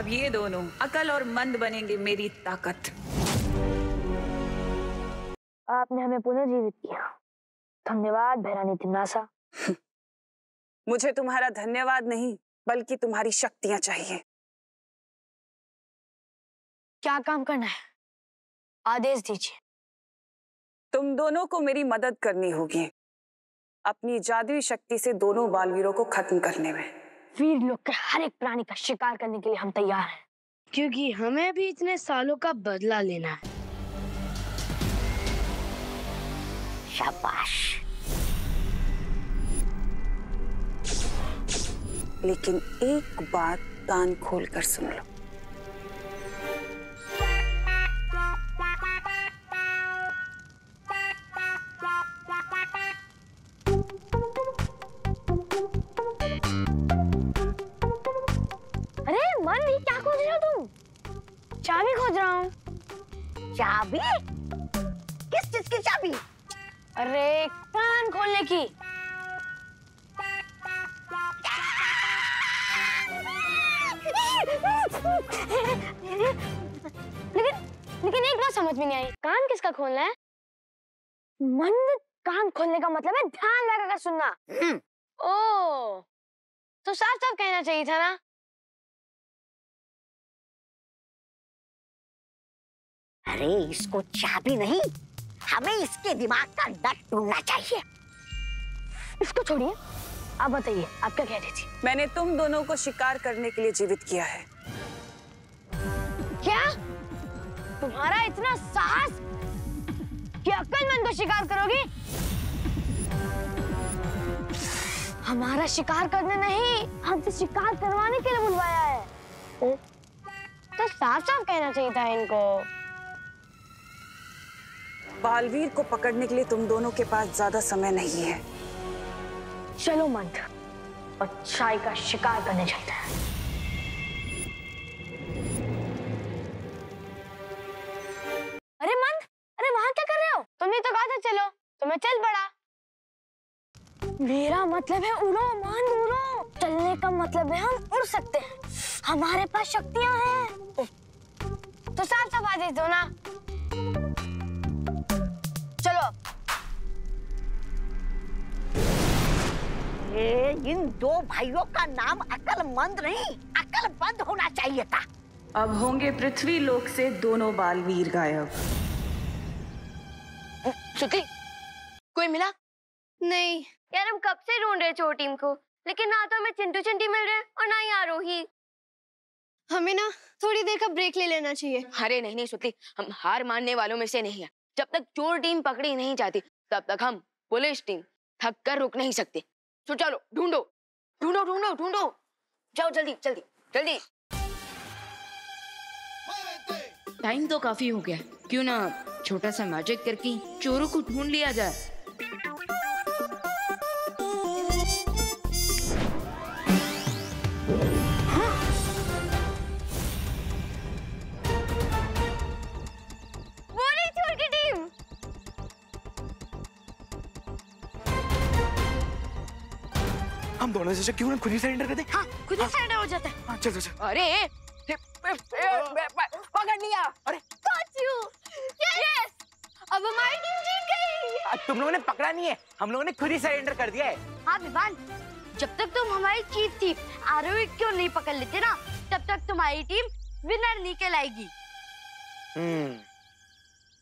अब ये दोनों अकल और मंद बनेंगे मेरी ताकत। आपने हमें पुनर्जीवित किया, धन्यवाद भैरानी तिम्नासा। मुझे तुम्हारा धन्यवाद नहीं बल्कि तुम्हारी शक्तियां चाहिए। क्या काम करना है, आदेश दीजिए। तुम दोनों को मेरी मदद करनी होगी अपनी जादुई शक्ति से दोनों बालवीरों को खत्म करने में। वीर लोग के हर एक प्राणी का शिकार करने के लिए हम तैयार हैं, क्योंकि हमें भी इतने सालों का बदला लेना है। शाबाश। लेकिन एक बात कान खोल कर सुन लो। अरे मन, ये क्या खोज रहे हो तुम? चाबी खोज रहा हूँ। चाबी? किस चीज की चाबी? अरे कान खोलने की। लेकिन एक बात समझ में नहीं आई, कान किसका खोलना है? मंद, कान खोलने का मतलब है ध्यान लगाकर सुनना। ओ, तो साफ साफ कहना चाहिए था ना। अरे इसको चाबी नहीं, हमें इसके दिमाग का नट ढूंढना चाहिए। इसको छोड़िए, आप बताइए आप क्या कह रही थी? मैंने तुम दोनों को शिकार करने के लिए जीवित किया है। क्या? तुम्हारा इतना साहस कि अक्लमंद को शिकार करोगी? हमारा शिकार करने नहीं, हमसे शिकार करवाने के लिए बुलवाया है। तो साफ साफ कहना चाहिए था इनको। बालवीर को पकड़ने के लिए तुम दोनों के पास ज्यादा समय नहीं है। चलो मंद, अच्छाई का शिकार करने चलते हैं। अरे मंद, अरे वहां क्या कर रहे हो? तुमने तो कहा था चलो, तो मैं चल पड़ा। मेरा मतलब है उड़ो मंद, उड़ो। चलने का मतलब है हम उड़ सकते हैं, हमारे पास शक्तियां हैं। तो साफ साफ आदेश दो ना। चलो। इन दो भाइयों का नाम अकलमंद नहीं, अकलबंद होना चाहिए था। अब होंगे पृथ्वी लोक से दोनों बालवीर गायब। श्रुति, कोई मिला? नहीं यार, हम कब से ढूंढ रहे चोर टीम को, लेकिन ना तो हमें चिंटू चिंटी मिल रहे और ना ही आरोही। हमें ना थोड़ी देर का ब्रेक ले लेना चाहिए। अरे नहीं श्रुति, हम हार मानने वालों में से नहीं है। जब तक चोर टीम पकड़ी नहीं जाती तब तक हम पुलिस टीम थक कर रुक नहीं सकते। तो चलो ढूंढो ढूंढो ढूंढो ढूंढो, जाओ जल्दी जल्दी जल्दी। टाइम तो काफी हो गया, क्यों ना छोटा सा मैजिक करके चोरों को ढूंढ लिया जाए। हम दोनों से क्यों ना खुद ही सरेंडर कर दे? हाँ, खुद ही सरेंडर हो जाता है। हाँ, चल चल चल। अरे पकड़ लिया। अरे यस, अब हमारी टीम जीत गई। तुम लोगों ने पकड़ा नहीं है, हम लोगों ने खुद ही सरेंडर कर दिया है। हाँ विवान, जब तक तुम हमारी चीफ थी आरोही क्यों नहीं पकड़ लेते ना, तब तक तुम्हारी टीम विनर निकल आएगी।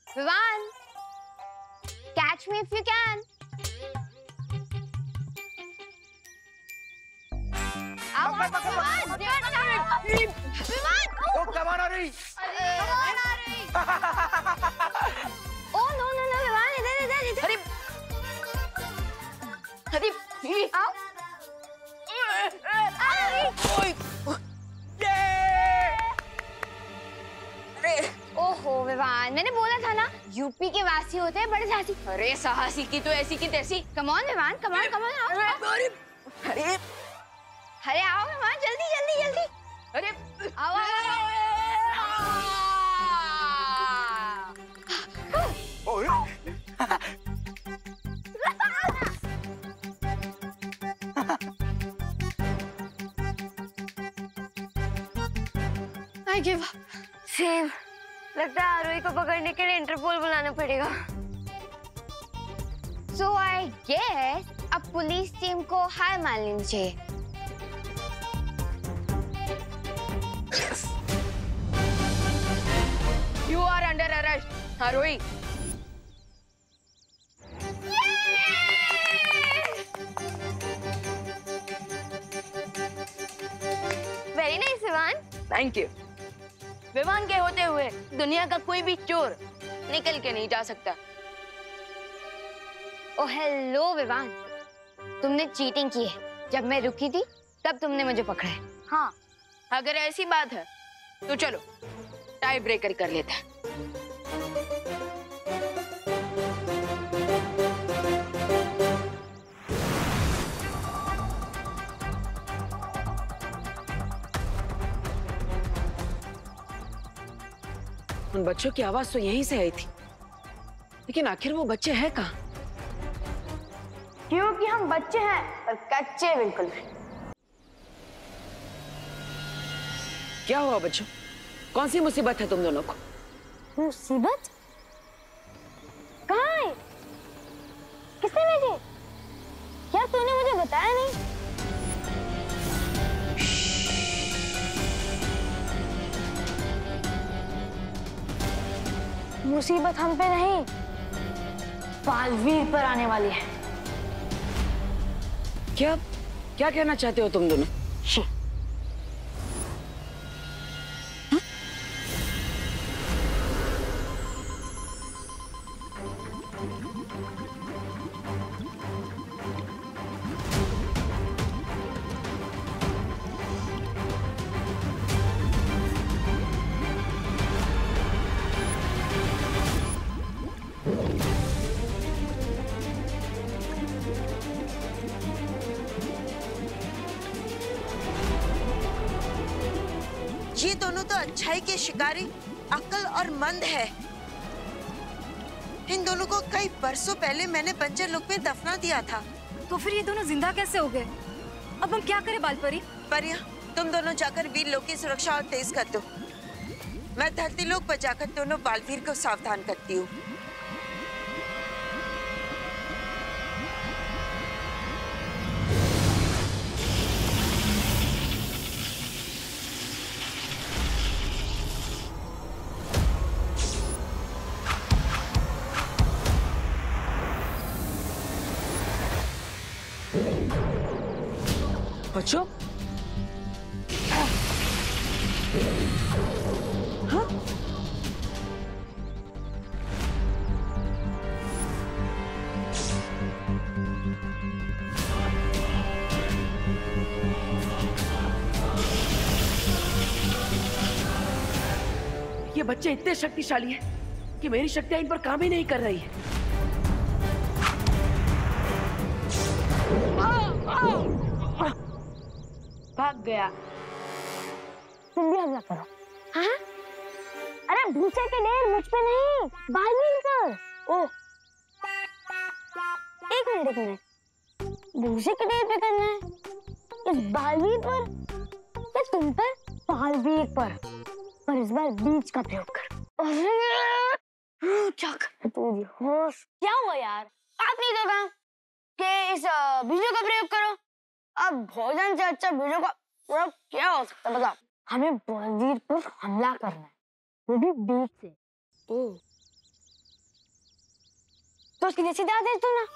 Vivaan, catch me if you can. कमान आ रही। Oh no no no Vivaan, इधर इधर इधर। अरे आओ। ओहो विवान, मैंने बोला था ना यूपी के वासी होते हैं बड़े साहसी। अरे साहसी की तो ऐसी की तैसी। Come on Vivaan, come on come on. अरे अरे आओ विवान, जल्दी जल्दी जल्दी। अरे आओ I give up. सेम। लगता है आरोही को पकड़ने के लिए इंटरपोल बुलाना पड़ेगा। So I guess अब पुलिस टीम को हार मान लेनी चाहिए। You are under arrest, Arohi. Very nice, Vivaan. Thank you. Vivaan के होते हुए दुनिया का कोई भी चोर निकल के नहीं जा सकता। ओ हेलो विवान, तुमने चीटिंग की है। जब मैं रुकी थी तब तुमने मुझे पकड़ा है। हाँ, अगर ऐसी बात है तो चलो टाई ब्रेकर कर लेते हैं। उन बच्चों की आवाज तो यहीं से आई थी, लेकिन आखिर वो बच्चे हैं कहाँ? क्योंकि हम बच्चे हैं पर कच्चे बिल्कुल नहीं। क्या हुआ बच्चों? कौन सी मुसीबत है तुम दोनों को? मुसीबत? कहाँ है? किसने भेजी? क्या तूने मुझे बताया नहीं? मुसीबत हम पे नहीं, बालवीर पर आने वाली है। क्या क्या कहना चाहते हो तुम दोनों? ये दोनों तो अच्छाई के शिकारी अक्ल और मंद है। इन दोनों को कई बरसों पहले मैंने बंजर लोक में दफना दिया था। तो फिर ये दोनों जिंदा कैसे हो गए? अब हम क्या करें बालपरी? परिया, तुम दोनों जाकर वीर लोक की सुरक्षा और तेज कर दो। मैं धरती लोक पर जाकर दोनों बालवीर को सावधान करती हूँ। बच्चों, हाँ? ये बच्चे इतने शक्तिशाली हैं कि मेरी शक्तियां इन पर काम ही नहीं कर रही है। भाग गया। तुम भी हमला करो। हाँ? अरे भूसे के ढेर मुझ पे नहीं, बालवीर पर। ओह, एक मिनट। भूसे के ढेर पे करना है? इस बालवीर पर या तुम पर? बालवीर पर इस बार बीज का प्रयोग कर। क्या हुआ यार? आपने तो कहा कि इस बीजों का प्रयोग करो। अब भोजन से अच्छा बीजों का प्रयोग क्या हो सकता है बताओ? हमें बालवीर पर हमला करना है, वो भी बीज से। ओह, तो उसकी जैसी दाद दे दो ना।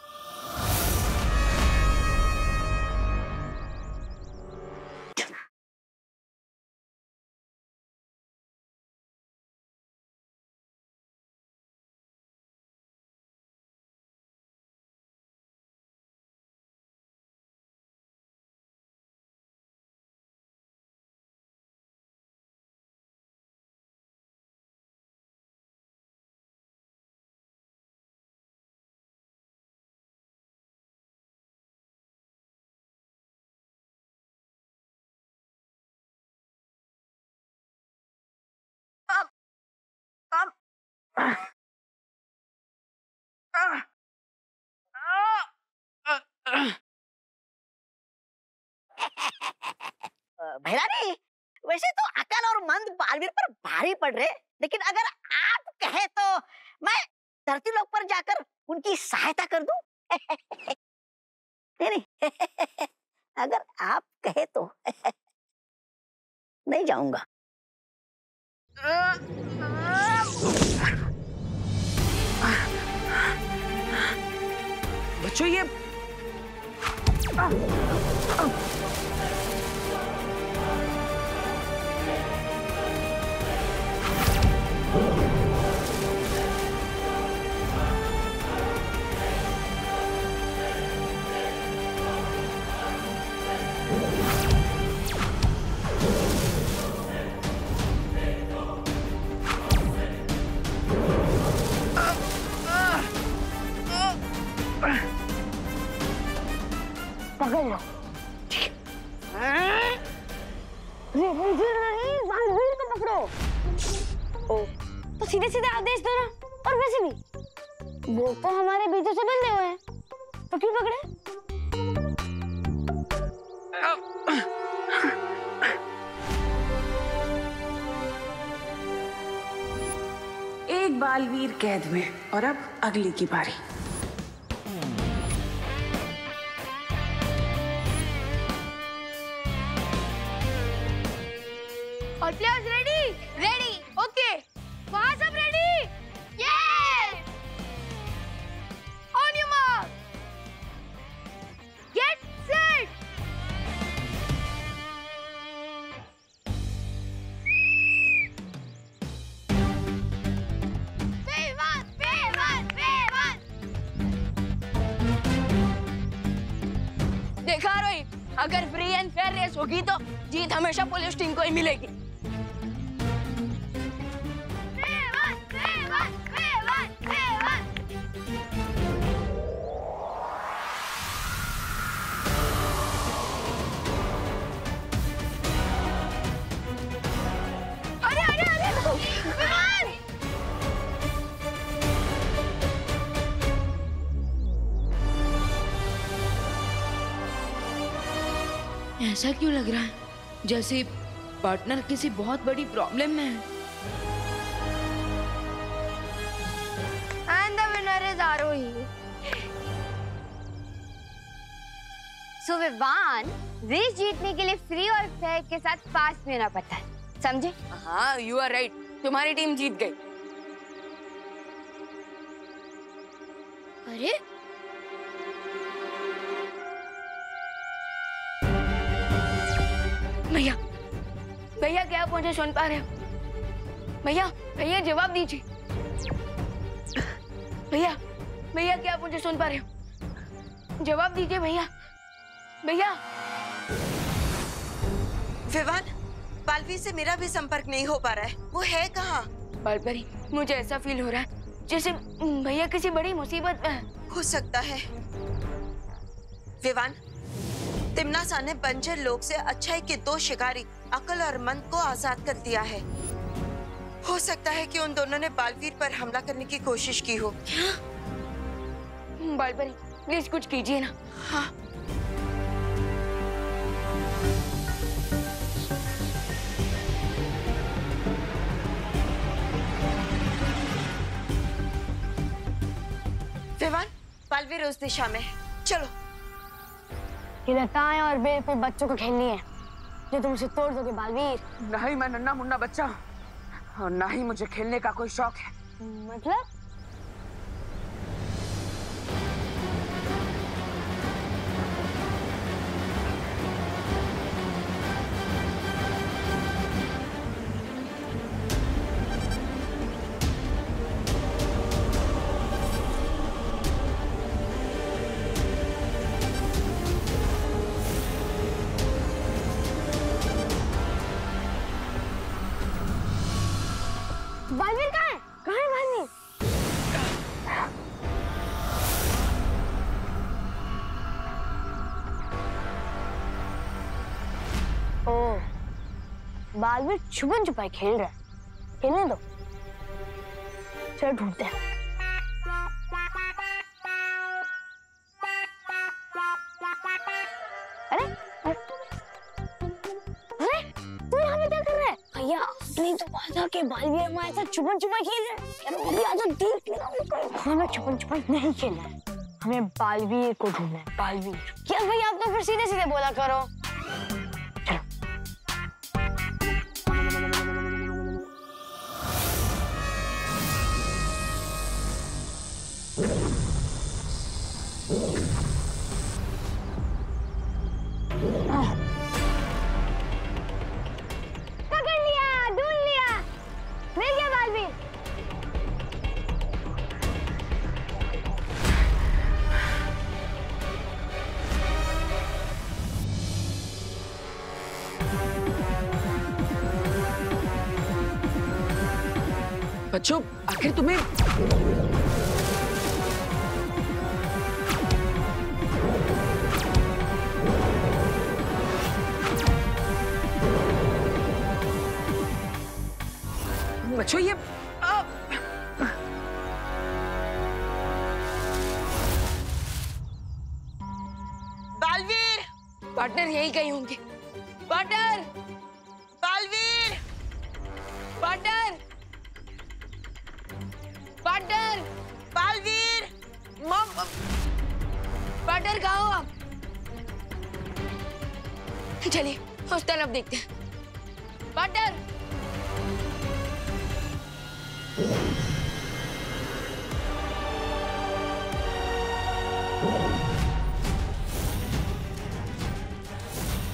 भैरानी, वैसे तो अकल और मंद बालवीर पर भारी पड़ रहे, लेकिन अगर आप कहे तो मैं धरती लोक पर जाकर उनकी सहायता कर दूं। नहीं अगर आप कहे तो नहीं जाऊंगा। बच्चों ये पकड़ लो। बालवीर को पकड़ो। ओ, तो सीधे सीधे आदेश दो ना। और वैसे भी वो तो हमारे बीजों से बंधे हुए हैं, तो क्यों पकड़े? एक बालवीर कैद में, और अब अगली की बारी। All players ready? Ready. Okay. वहाँ सब ready? Yes. On your mark. Get set. देखा रोहित, अगर फ्री एंड फेयर रेस होगी तो जीत हमेशा पुलिस टीम को ही मिलेगी। ऐसा क्यों लग रहा है जैसे पार्टनर किसी बहुत बड़ी प्रॉब्लम में है? And the winner is Arohi. So Vivaan, race जीतने के लिए फ्री और फेयर के साथ फास्ट भी होना पड़ता है, समझे? हाँ, यू आर राइट, तुम्हारी टीम जीत गई। अरे भैया, भैया क्या आप मुझे सुन पा रहे हो? भैया, भैया जवाब दीजिए। भैया, भैया क्या आप मुझे सुन पा रहे हो? जवाब दीजिए भैया, भैया। विवान, बालवीर से मेरा भी संपर्क नहीं हो पा रहा है, वो है कहाँ? बालपरी, मुझे ऐसा फील हो रहा है जैसे भैया किसी बड़ी मुसीबत में है। हो सकता है। विवान, तिम्नासा ने बंजर लोक से अच्छाई के 2 शिकारी अकल और मन को आजाद कर दिया है। हो सकता है कि उन दोनों ने बालवीर पर हमला करने की कोशिश की हो। क्या? बालपरी, प्लीज कुछ कीजिए ना। हाँ। विवान, बालवीर उस दिशा में है, चलो। ये लताएं और बेवकूफ बच्चों को खेलनी है जो तुम उसे तोड़ दोगे बालवीर। नहीं, मैं नन्हा मुन्ना बच्चा और ना ही मुझे खेलने का कोई शौक है। मतलब? बालवीर कहाँ है? कहाँ है बालवीर? ओह, बालवीर छुपन छुपाई खेल रहा है। खेलने दो, चलो ढूंढते हैं। अरे अरे, तू यहाँ पे क्या कर भैया नहीं तो वादा के बालवीर हमारे साथ छुपन छुपन खेल रहे हैं। अभी आज देख लेना। हमें छुपन छुपन नहीं खेलना है, हमें बालवीर को ढूंढना है। बालवीर क्या भैया, आप तो फिर सीधे सीधे बोला करो। पकड़ लिया, ढूंढ लिया, मिल गया बालवीर। बच्चों, आखिर तुम्हें बच्चों ये बालवीर, पार्टनर यही कहीं होंगे। Partner, Baalveer, partner, partner, Baalveer, partner कहाँ हो आप? चलिए उस तरफ देखते हैं। Partner,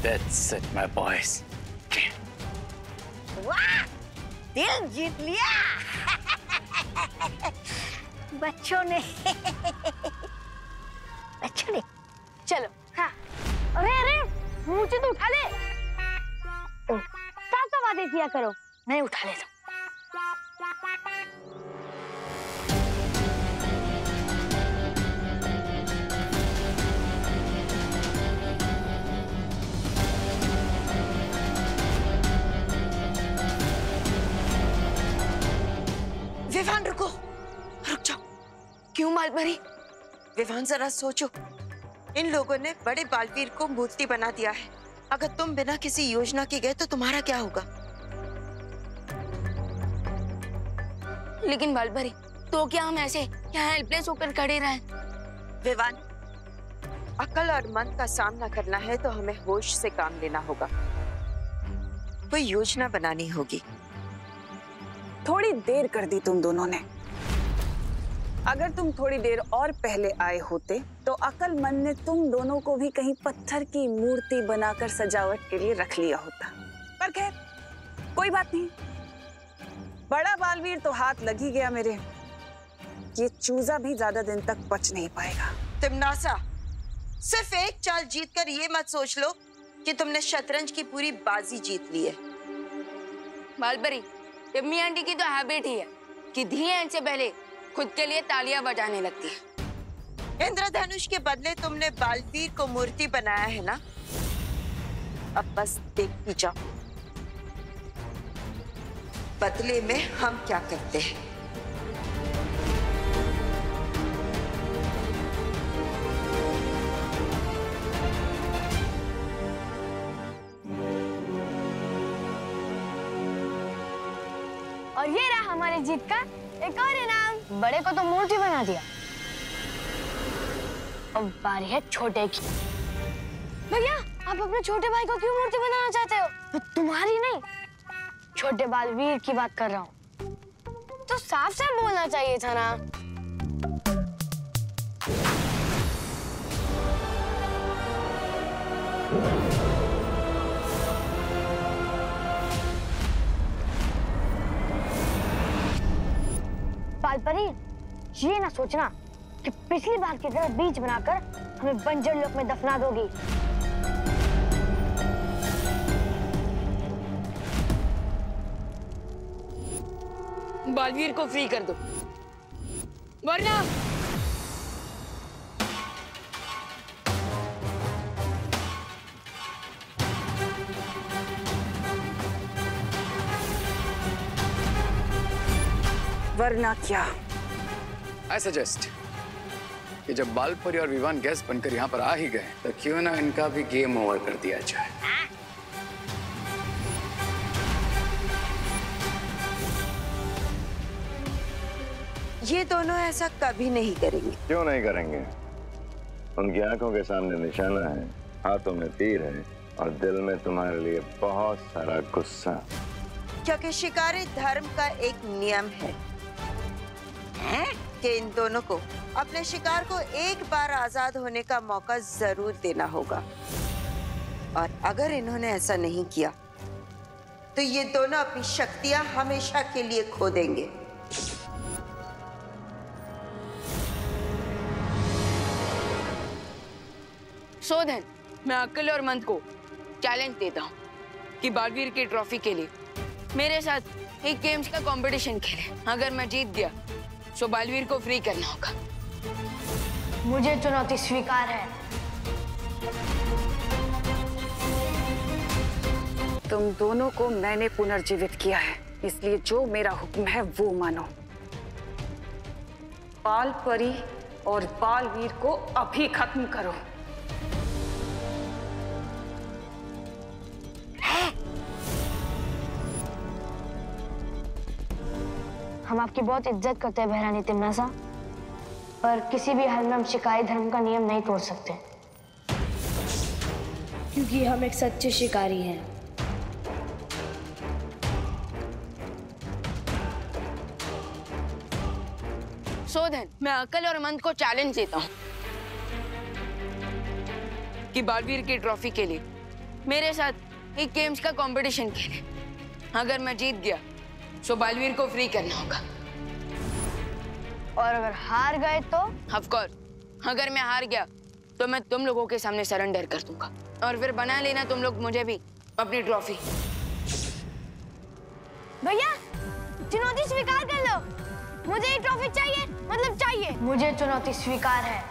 That's it, my boys. वाह, दिल जीत लिया बच्चों ने। बच्चों ने चलो। हाँ। अरे अरे मुझे तो उठा ले। साफ साफ बातें किया करो। मैं उठा लेता हूँ। विवान रुको, रुक जाओ। क्यों मालपरी? विवान जरा सोचो, इन लोगों ने बड़े बालवीर को मूर्ति बना दिया है। अगर तुम बिना किसी योजना के गए तो तुम्हारा क्या होगा? लेकिन मालपरी, तो क्या हम ऐसे यहाँ हेल्पलेस होकर खड़े रहें? विवान, अकल और मन का सामना करना है तो हमें होश से काम लेना होगा। कोई योजना बनानी होगी। थोड़ी देर कर दी तुम दोनों ने। अगर तुम थोड़ी देर और पहले आए होते तो अकलमंद ने तुम दोनों को भी कहीं पत्थर की मूर्ति बनाकर सजावट के लिए रख लिया होता। पर खैर कोई बात नहीं, बड़ा बालवीर तो हाथ लग ही गया मेरे। ये चूजा भी ज्यादा दिन तक बच नहीं पाएगा। तिमनासा, सिर्फ एक चाल जीतकर ये मत सोच लो कि तुमने शतरंज की पूरी बाजी जीत ली है। मालपरी, टिम्मी आंटी की तो हैबिट ही है कि धी से पहले खुद के लिए तालियां बजाने लगती है। इंद्रधनुष के बदले तुमने बालवीर को मूर्ति बनाया है ना? अब बस देखती जाओ बदले में हम क्या करते हैं। और ये रहा हमारे जीत का एक और इनाम। बड़े को तो मूर्ति बना दिया, अब बारी है छोटे की। भैया, आप अपने छोटे भाई को क्यों मूर्ति बनाना चाहते हो? तो तुम्हारी नहीं, छोटे बालवीर की बात कर रहा हूँ। तो साफ साफ बोलना चाहिए था ना। बालपरी, ये ना सोचना कि पिछली बार की तरह बीज बनाकर हमें बंजर लोक में दफना दोगी। बालवीर को फ्री कर दो, वरना वरना क्या? I suggest कि जब बालपरी और विवान गेस्ट बनकर यहाँ पर आ ही गए तो क्यों ना इनका भी गेम ओवर कर दिया जाए। ये दोनों ऐसा कभी नहीं करेंगे। क्यों नहीं करेंगे? उनकी आंखों के सामने निशाना है, हाथों में तीर है और दिल में तुम्हारे लिए बहुत सारा गुस्सा। क्योंकि शिकारी धर्म का एक नियम है कि इन दोनों को अपने शिकार को एक बार आजाद होने का मौका जरूर देना होगा, और अगर इन्होंने ऐसा नहीं किया तो ये दोनों अपनी शक्तियां हमेशा के लिए खो देंगे। शोधन, मैं अक्ल और मंद को चैलेंज देता हूँ कि बालवीर की ट्रॉफी के लिए मेरे साथ एक गेम्स का कंपटीशन खेले। अगर मैं जीत गया तो बालवीर को फ्री करना होगा। मुझे चुनौती स्वीकार है। तुम दोनों को मैंने पुनर्जीवित किया है, इसलिए जो मेरा हुक्म है वो मानो। बाल परी और बालवीर को अभी खत्म करो। हम आपकी बहुत इज्जत करते हैं बहरानी तिमनासा, पर किसी भी हाल में हम शिकारी धर्म का नियम नहीं तोड़ सकते, क्योंकि हम एक सच्चे शिकारी हैं। शोधन, मैं अकल और मंद को चैलेंज देता हूँ कि बालवीर की ट्रॉफी के लिए मेरे साथ एक गेम्स का कंपटीशन खेले। अगर मैं जीत गया तो बालवीर को फ्री करना होगा। और अगर हार गए तो? ऑफ कोर्स, अगर मैं हार गया तो मैं तुम लोगों के सामने सरेंडर कर दूंगा, और फिर बना लेना तुम लोग मुझे भी अपनी ट्रॉफी। भैया, चुनौती स्वीकार कर लो। मुझे ये ट्रॉफी चाहिए, मतलब चाहिए। मुझे चुनौती स्वीकार है।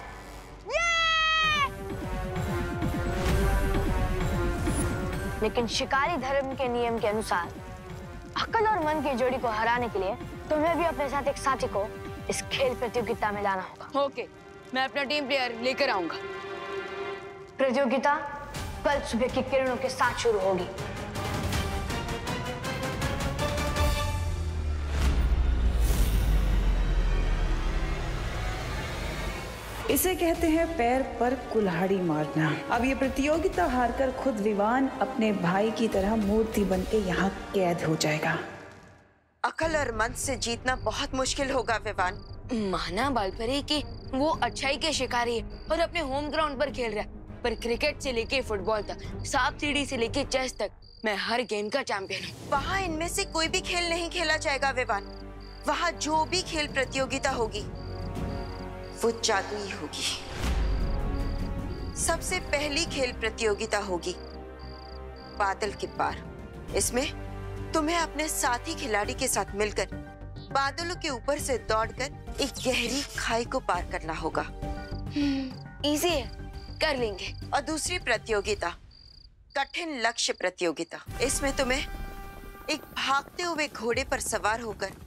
लेकिन शिकारी धर्म के नियम के अनुसार अकल और मन की जोड़ी को हराने के लिए तुम्हें भी अपने साथ एक साथी को इस खेल प्रतियोगिता में लाना होगा। ओके, मैं अपना टीम प्लेयर लेकर आऊंगा। प्रतियोगिता कल सुबह की किरणों के साथ शुरू होगी। इसे कहते हैं पैर पर कुल्हाड़ी मारना। अब ये प्रतियोगिता हारकर खुद विवान अपने भाई की तरह मूर्ति बनके यहाँ कैद हो जाएगा। अकल और मन से जीतना बहुत मुश्किल होगा विवान। माना बालपरी कि वो अच्छाई के शिकारी है और अपने होम ग्राउंड पर खेल रहा है, पर क्रिकेट से लेके फुटबॉल तक, सांप सीढ़ी से लेके चेस तक मैं हर गेम का चैंपियन हूँ। वहाँ इनमें से कोई भी खेल नहीं खेला जाएगा विवान। वहाँ जो भी खेल प्रतियोगिता होगी वो जादुई होगी। सबसे पहली खेल प्रतियोगिता होगी बादल के पार। इसमें तुम्हें अपने साथी खिलाड़ी के साथ मिलकर बादलों के ऊपर से दौड़कर एक गहरी खाई को पार करना होगा। इजी है, कर लेंगे। और दूसरी प्रतियोगिता कठिन लक्ष्य प्रतियोगिता। इसमें तुम्हें एक भागते हुए घोड़े पर सवार होकर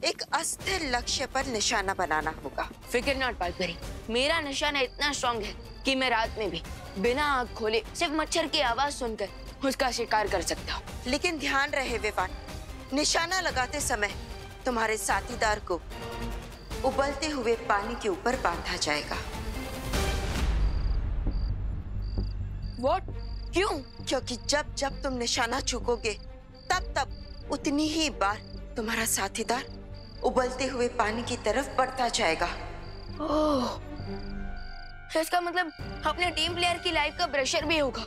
एक अस्थिर लक्ष्य पर निशाना बनाना होगा। फिक्र नॉट बालपरी, मेरा निशाना इतना स्ट्रॉन्ग है कि मैं रात में भी बिना आँख खोले सिर्फ मच्छर की आवाज सुनकर उसका शिकार कर सकता हूँ। लेकिन ध्यान रहे विवान, निशाना लगाते समय तुम्हारे साथीदार को उबलते हुए पानी के ऊपर बांधा जाएगा। What? क्यों? क्योंकि जब जब तुम निशाना चूकोगे तब तब उतनी ही बार तुम्हारा साथीदार उबलते हुए पानी की तरफ बढ़ता जाएगा। ओह, इसका मतलब अपने टीम प्लेयर की लाइफ का प्रेशर भी होगा।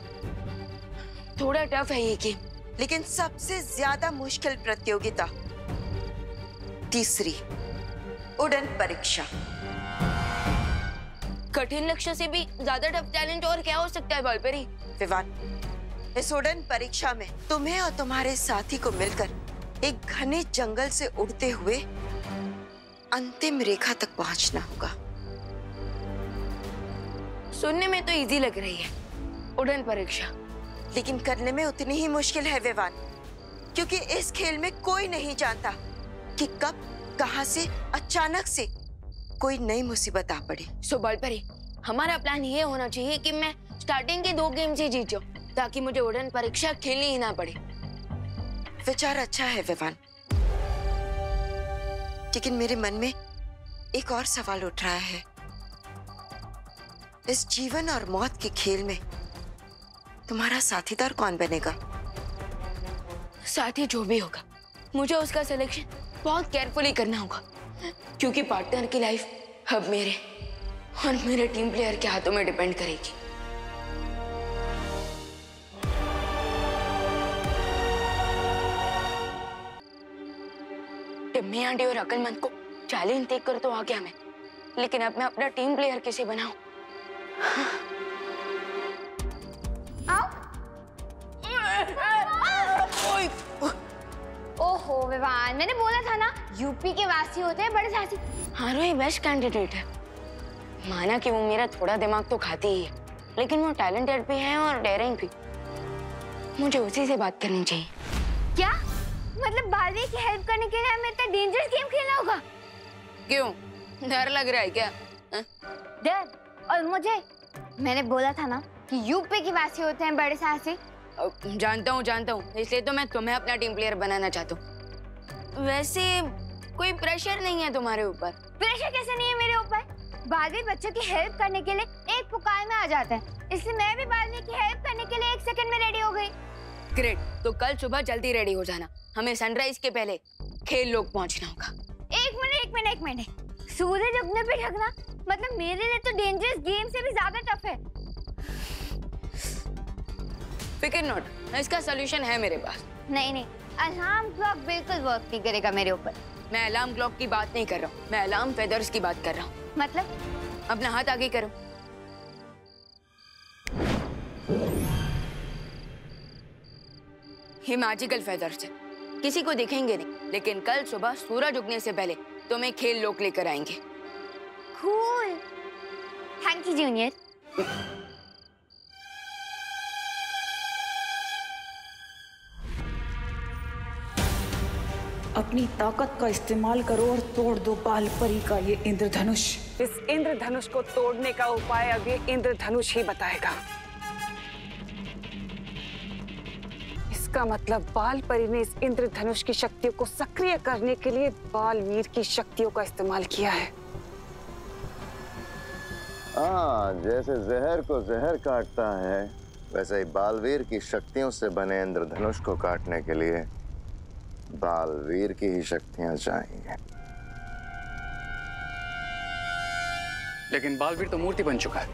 थोड़ा टफ है ये गेम। लेकिन सबसे ज्यादा मुश्किल प्रतियोगिता तीसरी, उड़न परीक्षा। कठिन लक्ष्य से भी ज्यादा टफ चैलेंज और क्या हो सकता है बालपरी? विवान, इस उड़न परीक्षा में तुम्हें और तुम्हारे साथी को मिलकर एक घने जंगल से उड़ते हुए अंतिम रेखा तक पहुंचना होगा। सुनने में तो इजी लग रही है उड़न परीक्षा, लेकिन करने में उतनी ही मुश्किल है विवान, क्योंकि इस खेल में कोई नहीं जानता कि कब कहां से अचानक से कोई नई मुसीबत आ पड़े। सो बालपरी, हमारा प्लान ये होना चाहिए कि मैं स्टार्टिंग के 2 गेम से जीत जाऊं, ताकि मुझे उड़न परीक्षा खेलनी ही ना पड़े। विचार अच्छा है विवान, लेकिन मेरे मन में एक और सवाल उठ रहा है। इस जीवन और मौत के खेल में तुम्हारा साथीदार कौन बनेगा? साथी जो भी होगा, मुझे उसका सिलेक्शन बहुत केयरफुली करना होगा, क्योंकि पार्टनर की लाइफ अब मेरे और मेरे टीम प्लेयर के हाथों में डिपेंड करेगी। टिम्मी आंटी और अकलमंद को चैलेंज देकर तो आ गया मैं, लेकिन अब मैं अपना टीम प्लेयर किसे बनाऊं? ओहो विवान, मैंने बोला था ना यूपी के वासी होते हैं बड़े साहसी। हाँ रोही बेस्ट कैंडिडेट है। माना कि वो मेरा थोड़ा दिमाग तो खाती ही है, लेकिन वो टैलेंटेड भी है और डेयरिंग भी। मुझे उसी से बात करनी चाहिए। क्या मतलब बालवीर की हेल्प करने के लिए हमें इतना डेंजरस गेम खेलना होगा? क्यों, डर लग रहा है क्या? डर? और मुझे? मैंने बोला था ना कि यूपी के वासी होते हैं बड़े साहसी। जानता हूँ, इसलिए तो मैं तुम्हें अपना टीम प्लेयर बनाना चाहता हूँ। वैसे कोई प्रेशर नहीं है तुम्हारे ऊपर। प्रेशर कैसे नहीं है मेरे ऊपर? बालवीर बच्चों की हेल्प करने के लिए एक पुकार में आ जाता है, इसलिए मैं भी बालवीर की हेल्प करने के लिए 1 सेकंड में रेडी हो गई। ग्रेट, तो कल सुबह जल्दी रेडी हो जाना। हमें सनराइज के पहले खेल लोग पहुंचना होगा। एक मिनट, सूरज उगने पे ढकना मतलब मेरे लिए तो डेंजरस गेम से भी ज्यादा टफ है। फिकर नॉट, इसका सॉल्यूशन है मेरे पास। नहीं, अलार्म क्लॉक बिल्कुल वर्क नहीं करेगा मेरे ऊपर। मैं अलार्म क्लॉक की बात नहीं कर रहा हूँ, मैं अलार्म फेदर्स की बात कर रहा हूँ। मतलब? अपना हाथ आगे करो। ये मैजिकल फेदर्स है, किसी को दिखेंगे नहीं, लेकिन कल सुबह सूरज उगने से पहले तुम्हें खेल लोग लेकर आएंगे। Cool, thank you junior. अपनी ताकत का इस्तेमाल करो और तोड़ दो बाल परी का ये इंद्रधनुष। इस इंद्रधनुष को तोड़ने का उपाय अब ये इंद्रधनुष ही बताएगा। इसका मतलब बाल परी ने इस इंद्रधनुष की शक्तियों को सक्रिय करने के लिए बालवीर की शक्तियों का इस्तेमाल किया है। हाँ, जैसे जहर को जहर काटता है, वैसे ही बालवीर की शक्तियों से बने इंद्रधनुष को काटने के लिए बालवीर की ही शक्तियां चाहिए। लेकिन बालवीर तो मूर्ति बन चुका है,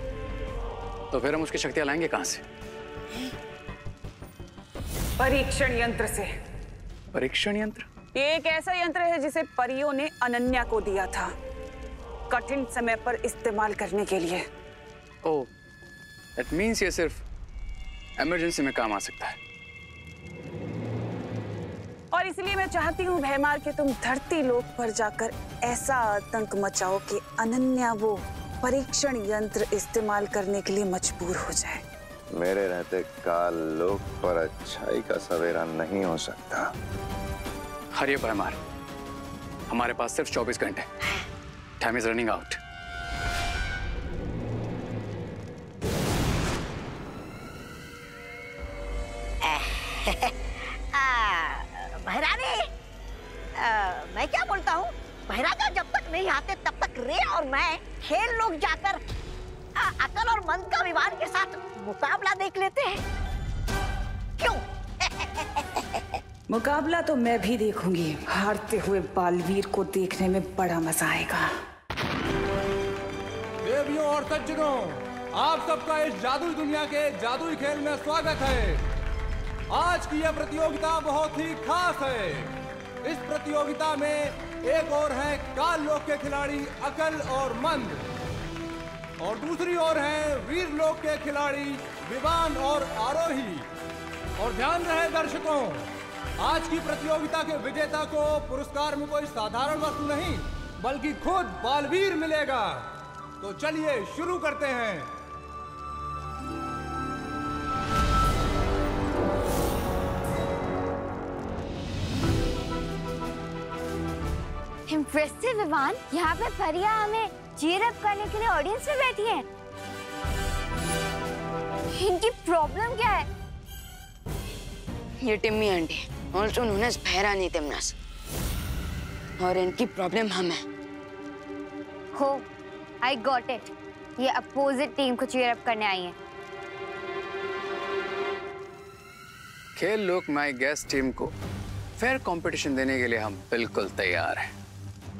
तो फिर हम उसकी शक्तियां लाएंगे कहां से? परीक्षण यंत्र से। परीक्षण यंत्र? ये एक ऐसा यंत्र है जिसे परियों ने अनन्या को दिया था, कठिन समय पर इस्तेमाल करने के लिए। ओह, दैट मींस ये सिर्फ इमरजेंसी में काम आ सकता है। और इसलिए मैं चाहती हूँ भयमार कि तुम धरती लोक पर जाकर ऐसा आतंक मचाओ कि अनन्या वो परीक्षण यंत्र इस्तेमाल करने के लिए मजबूर हो जाए। मेरे रहते काल लोक पर अच्छाई का सवेरा नहीं हो सकता। हरिये भयमार, हमारे पास सिर्फ 24 घंटे। Time is running out. भैरानी, मैं क्या बोलता हूँ, भैराजा जब तक नहीं आते तब तक रे और मैं खेल लोग जाकर अकल और मन का विवान के साथ मुकाबला देख लेते हैं। क्यों? मुकाबला तो मैं भी देखूंगी। हारते हुए बालवीर को देखने में बड़ा मजा आएगा। देवियों और सज्जनों, आप सबका इस जादुई दुनिया के जादुई खेल में स्वागत है। आज की यह प्रतियोगिता बहुत ही खास है। इस प्रतियोगिता में एक और है काल लोक के खिलाड़ी अकल और मंद, और दूसरी ओर है वीर लोक के खिलाड़ी विवान और आरोही। और ध्यान रहे दर्शकों, आज की प्रतियोगिता के विजेता को पुरस्कार में कोई साधारण वस्तु नहीं बल्कि खुद बालवीर मिलेगा। तो चलिए शुरू करते हैं। इम्प्रेसिव विवान, यहाँ पे परिया हमें चीयर अप करने के लिए ऑडियंस में बैठी है। इनकी प्रॉब्लम क्या है? ये Timmy aunty, also known as भैरानी तिमनस, और इनकी प्रॉब्लम हम है। हो, आई गॉट इट। ये अपोजिट टीम को चीयर अप करने आई है। खेल लोक माई गैस टीम को फेयर कंपटीशन देने के लिए हम बिल्कुल तैयार हैं,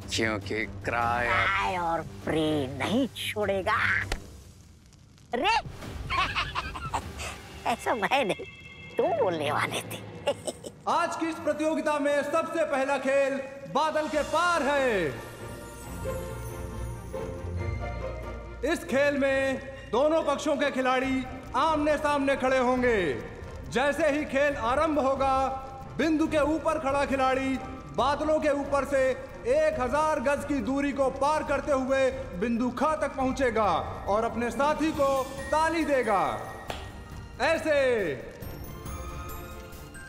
क्योंकि क्राई और प्रे नहीं छोड़ेगा। रे ऐसा मैं नहीं, तुम बोलने वाले थे। आज की इस प्रतियोगिता में सबसे पहला खेल बादल के पार है। इस खेल में दोनों पक्षों के खिलाड़ी आमने सामने खड़े होंगे। जैसे ही खेल आरंभ होगा, बिंदु के ऊपर खड़ा खिलाड़ी बादलों के ऊपर से 1000 गज की दूरी को पार करते हुए बिंदु ख तक पहुंचेगा और अपने साथी को ताली देगा, ऐसे।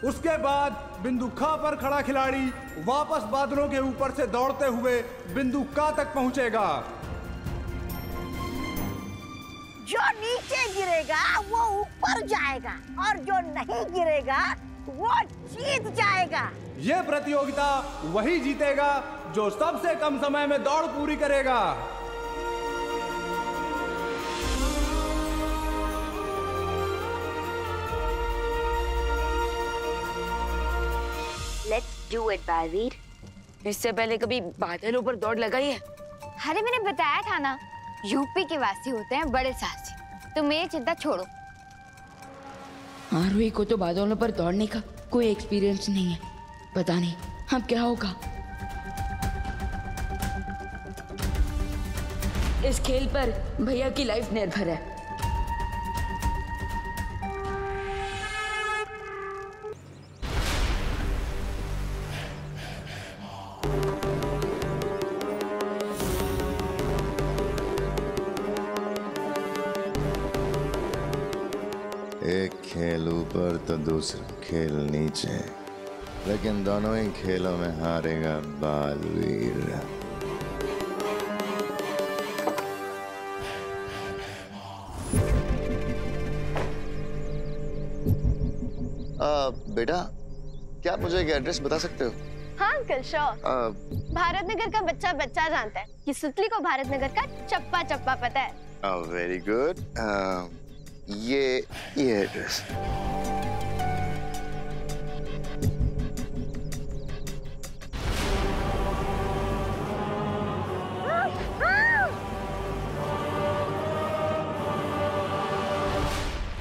उसके बाद बिंदु ख पर खड़ा खिलाड़ी वापस बादलों के ऊपर से दौड़ते हुए बिंदु क तक पहुंचेगा। जो नीचे गिरेगा वो ऊपर जाएगा और जो नहीं गिरेगा वो जीत जाएगा। ये प्रतियोगिता वही जीतेगा जो सबसे कम समय में दौड़ पूरी करेगा। Let's do it, Baalveer. इससे पहले कभी बादलों पर दौड़ लगाई है? अरे मैंने बताया था ना, यूपी के वासी होते हैं बड़े साहसी। तुम मेरी चिंता छोड़ो। आरोही को तो बादलों पर दौड़ने का कोई एक्सपीरियंस नहीं है, पता नहीं अब क्या होगा। इस खेल पर भैया की लाइफ निर्भर है। एक खेल ऊपर तो दूसरा खेल नीचे, लेकिन दोनों ही खेलों में हारेगा बालवीर। बेटा, क्या आप मुझे एक एड्रेस बता सकते हो? हाँ अंकल, श्योर। भारत नगर का बच्चा बच्चा जानता है कि सुतली को भारत नगर का चप्पा चप्पा पता है। Very good. ये एड्रेस।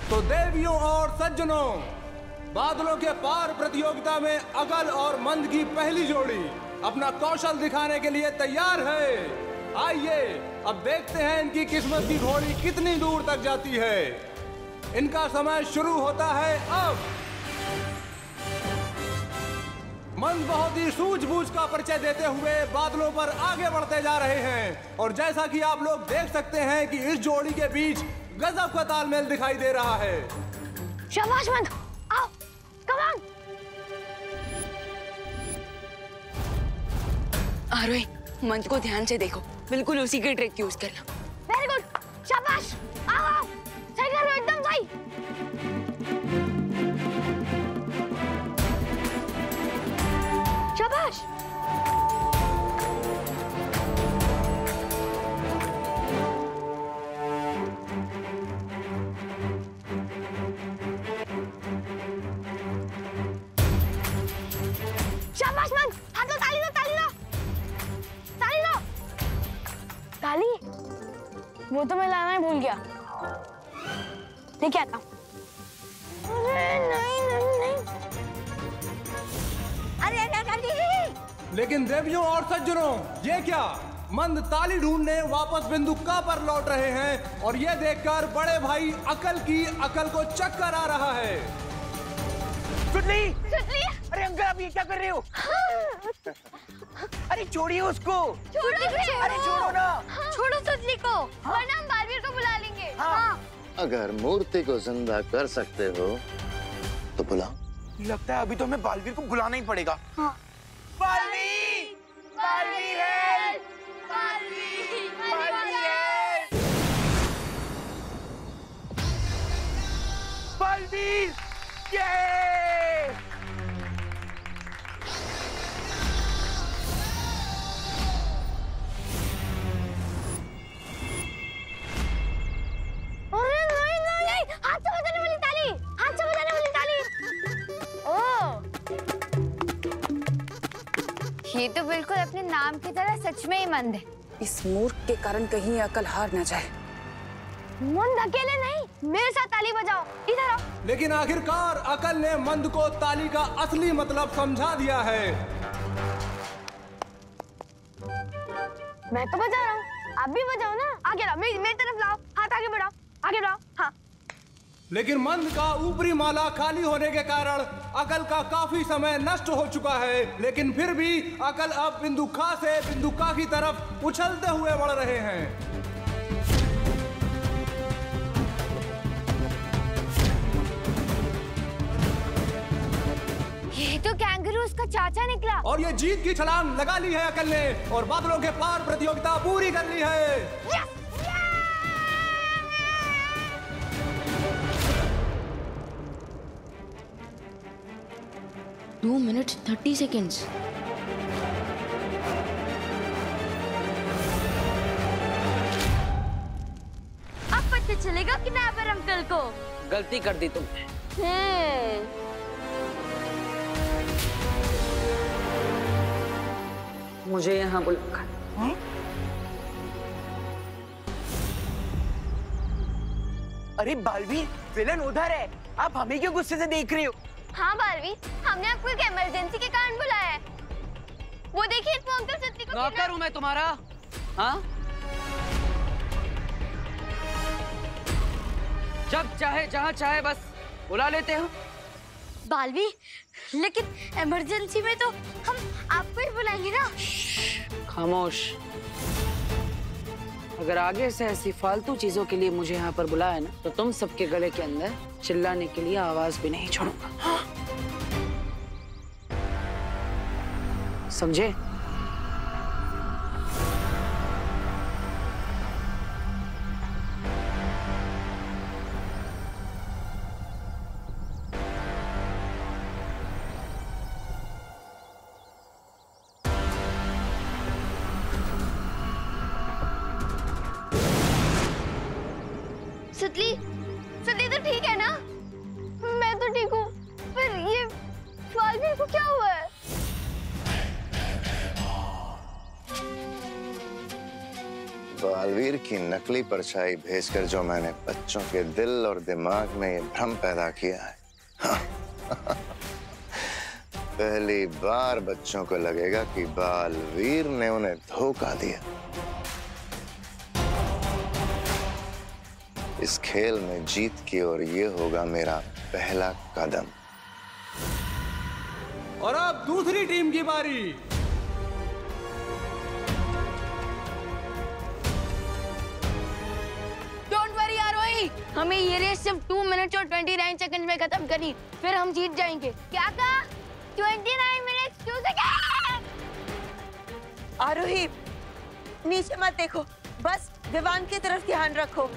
तो देवियों और सज्जनों, बादलों के पार प्रतियोगिता में अकल और मंद की पहली जोड़ी अपना कौशल दिखाने के लिए तैयार है। आइए अब देखते हैं इनकी किस्मत की घोड़ी कितनी दूर तक जाती है। इनका समय शुरू होता है अब। मंद बहुत ही सूझबूझ का परिचय देते हुए बादलों पर आगे बढ़ते जा रहे हैं और जैसा कि आप लोग देख सकते हैं कि इस जोड़ी के बीच गजब का तालमेल दिखाई दे रहा है। शाबाश मंद, आओ, कम ऑन। आरोही, मंद को ध्यान से देखो, बिल्कुल उसी की ट्रिक यूज करना। वेरी गुड, शाबाश, आओ आओ, सही कर रहे हो, एकदम सही। शाबाश। शाबाश मंद, हाथ लो, ताली दो, ताली दो, ताली दो। ताली? वो तो मैं लाना ही भूल गया। लेके आता हूँ। अरे नहीं नहीं नहीं। अरे नहीं। लेकिन देवियों और सज्जनों, ये क्या? मंद ताली ढूंढने वापस बिंदु क पर लौट रहे हैं और ये देखकर बड़े भाई अकल की अकल को चक्कर आ रहा है। सुतली! सुतली! अरे अंकल, आप ये क्या कर रहे हो? अरे छोड़िए उसको। छोड़ो, अरे छोड़ो ना। छोड़ो सुतली को, वरना हम बालवीर को बुला लेंगे। हाँ। अगर मूर्ति को जिंदा कर सकते हो तो बुलाओ। लगता है अभी तो हमें बालवीर को बुलाना ही पड़ेगा। हाँ। बालवीर! बालवीर है! बालवीर! बालवीर है! बालवीर! ये! ये तो बिल्कुल अपने नाम की तरह सच में ही मंद है। इस मूर्ख के कारण कहीं अकल हार न जाए। मंद अकेले नहीं, मेरे साथ ताली बजाओ, इधर आओ। लेकिन आखिरकार अकल ने मंद को ताली का असली मतलब समझा दिया है। मैं तो बजा रहा हूँ, आप भी बजाओ ना। आगे लाओ, मेरी तरफ लाओ, हाथ आगे बढ़ाओ, आगे बढ़ाओ। हाँ। लेकिन मंद का ऊपरी माला खाली होने के कारण अकल का काफी समय नष्ट हो चुका है, लेकिन फिर भी अकल अब बिंदु खा से बिंदु का की तरफ उछलते हुए बढ़ रहे हैं। ये तो कैंगरू उसका चाचा निकला। और ये जीत की छलांग लगा ली है अकल ने और बादलों के पार प्रतियोगिता पूरी कर ली है। 2 minutes 30 seconds। अब पता चलेगा किडनैपर अंकल को। गलती कर दी तुमने। मुझे यहाँ बुलाकर। अरे बालवीर, विलन उधर है, आप हमें क्यों गुस्से से देख रहे हो? हाँ बालवीर, हमने आपको एक इमरजेंसी के कारण बुलाया है। वो देखिए अंकल सत्ती को। नौकर हूँ मैं तुम्हारा। हाँ, जब चाहे जहाँ चाहे बस बुला लेते हो। बालवीर, लेकिन इमरजेंसी में तो हम आपको ही बुलाएंगे ना। खामोश। अगर आगे से ऐसी फालतू चीजों के लिए मुझे यहाँ पर बुलाया ना, तो तुम सबके गले के अंदर चिल्लाने के लिए आवाज भी नहीं छोड़ूंगा। समझे? सतली तो ठीक है ना? मैं तो ठीक हूँ, पर ये बालवीर को क्या हुआ है? बालवीर की नकली परछाई भेजकर जो मैंने बच्चों के दिल और दिमाग में ये भ्रम पैदा किया है, पहली बार बच्चों को लगेगा कि बालवीर ने उन्हें धोखा दिया। इस खेल में जीत की ओर ये होगा मेरा पहला कदम। और अब दूसरी टीम की बारी। डोंट वरी आरोही, हमें ये रेस सिर्फ 2 मिनट और 29 सेकंड में खत्म करनी, फिर हम जीत जाएंगे। क्या कहा? 29 मिनट 2 सेकंड। आरोही, नीचे मत देखो, बस विवान की तरफ ध्यान रखो।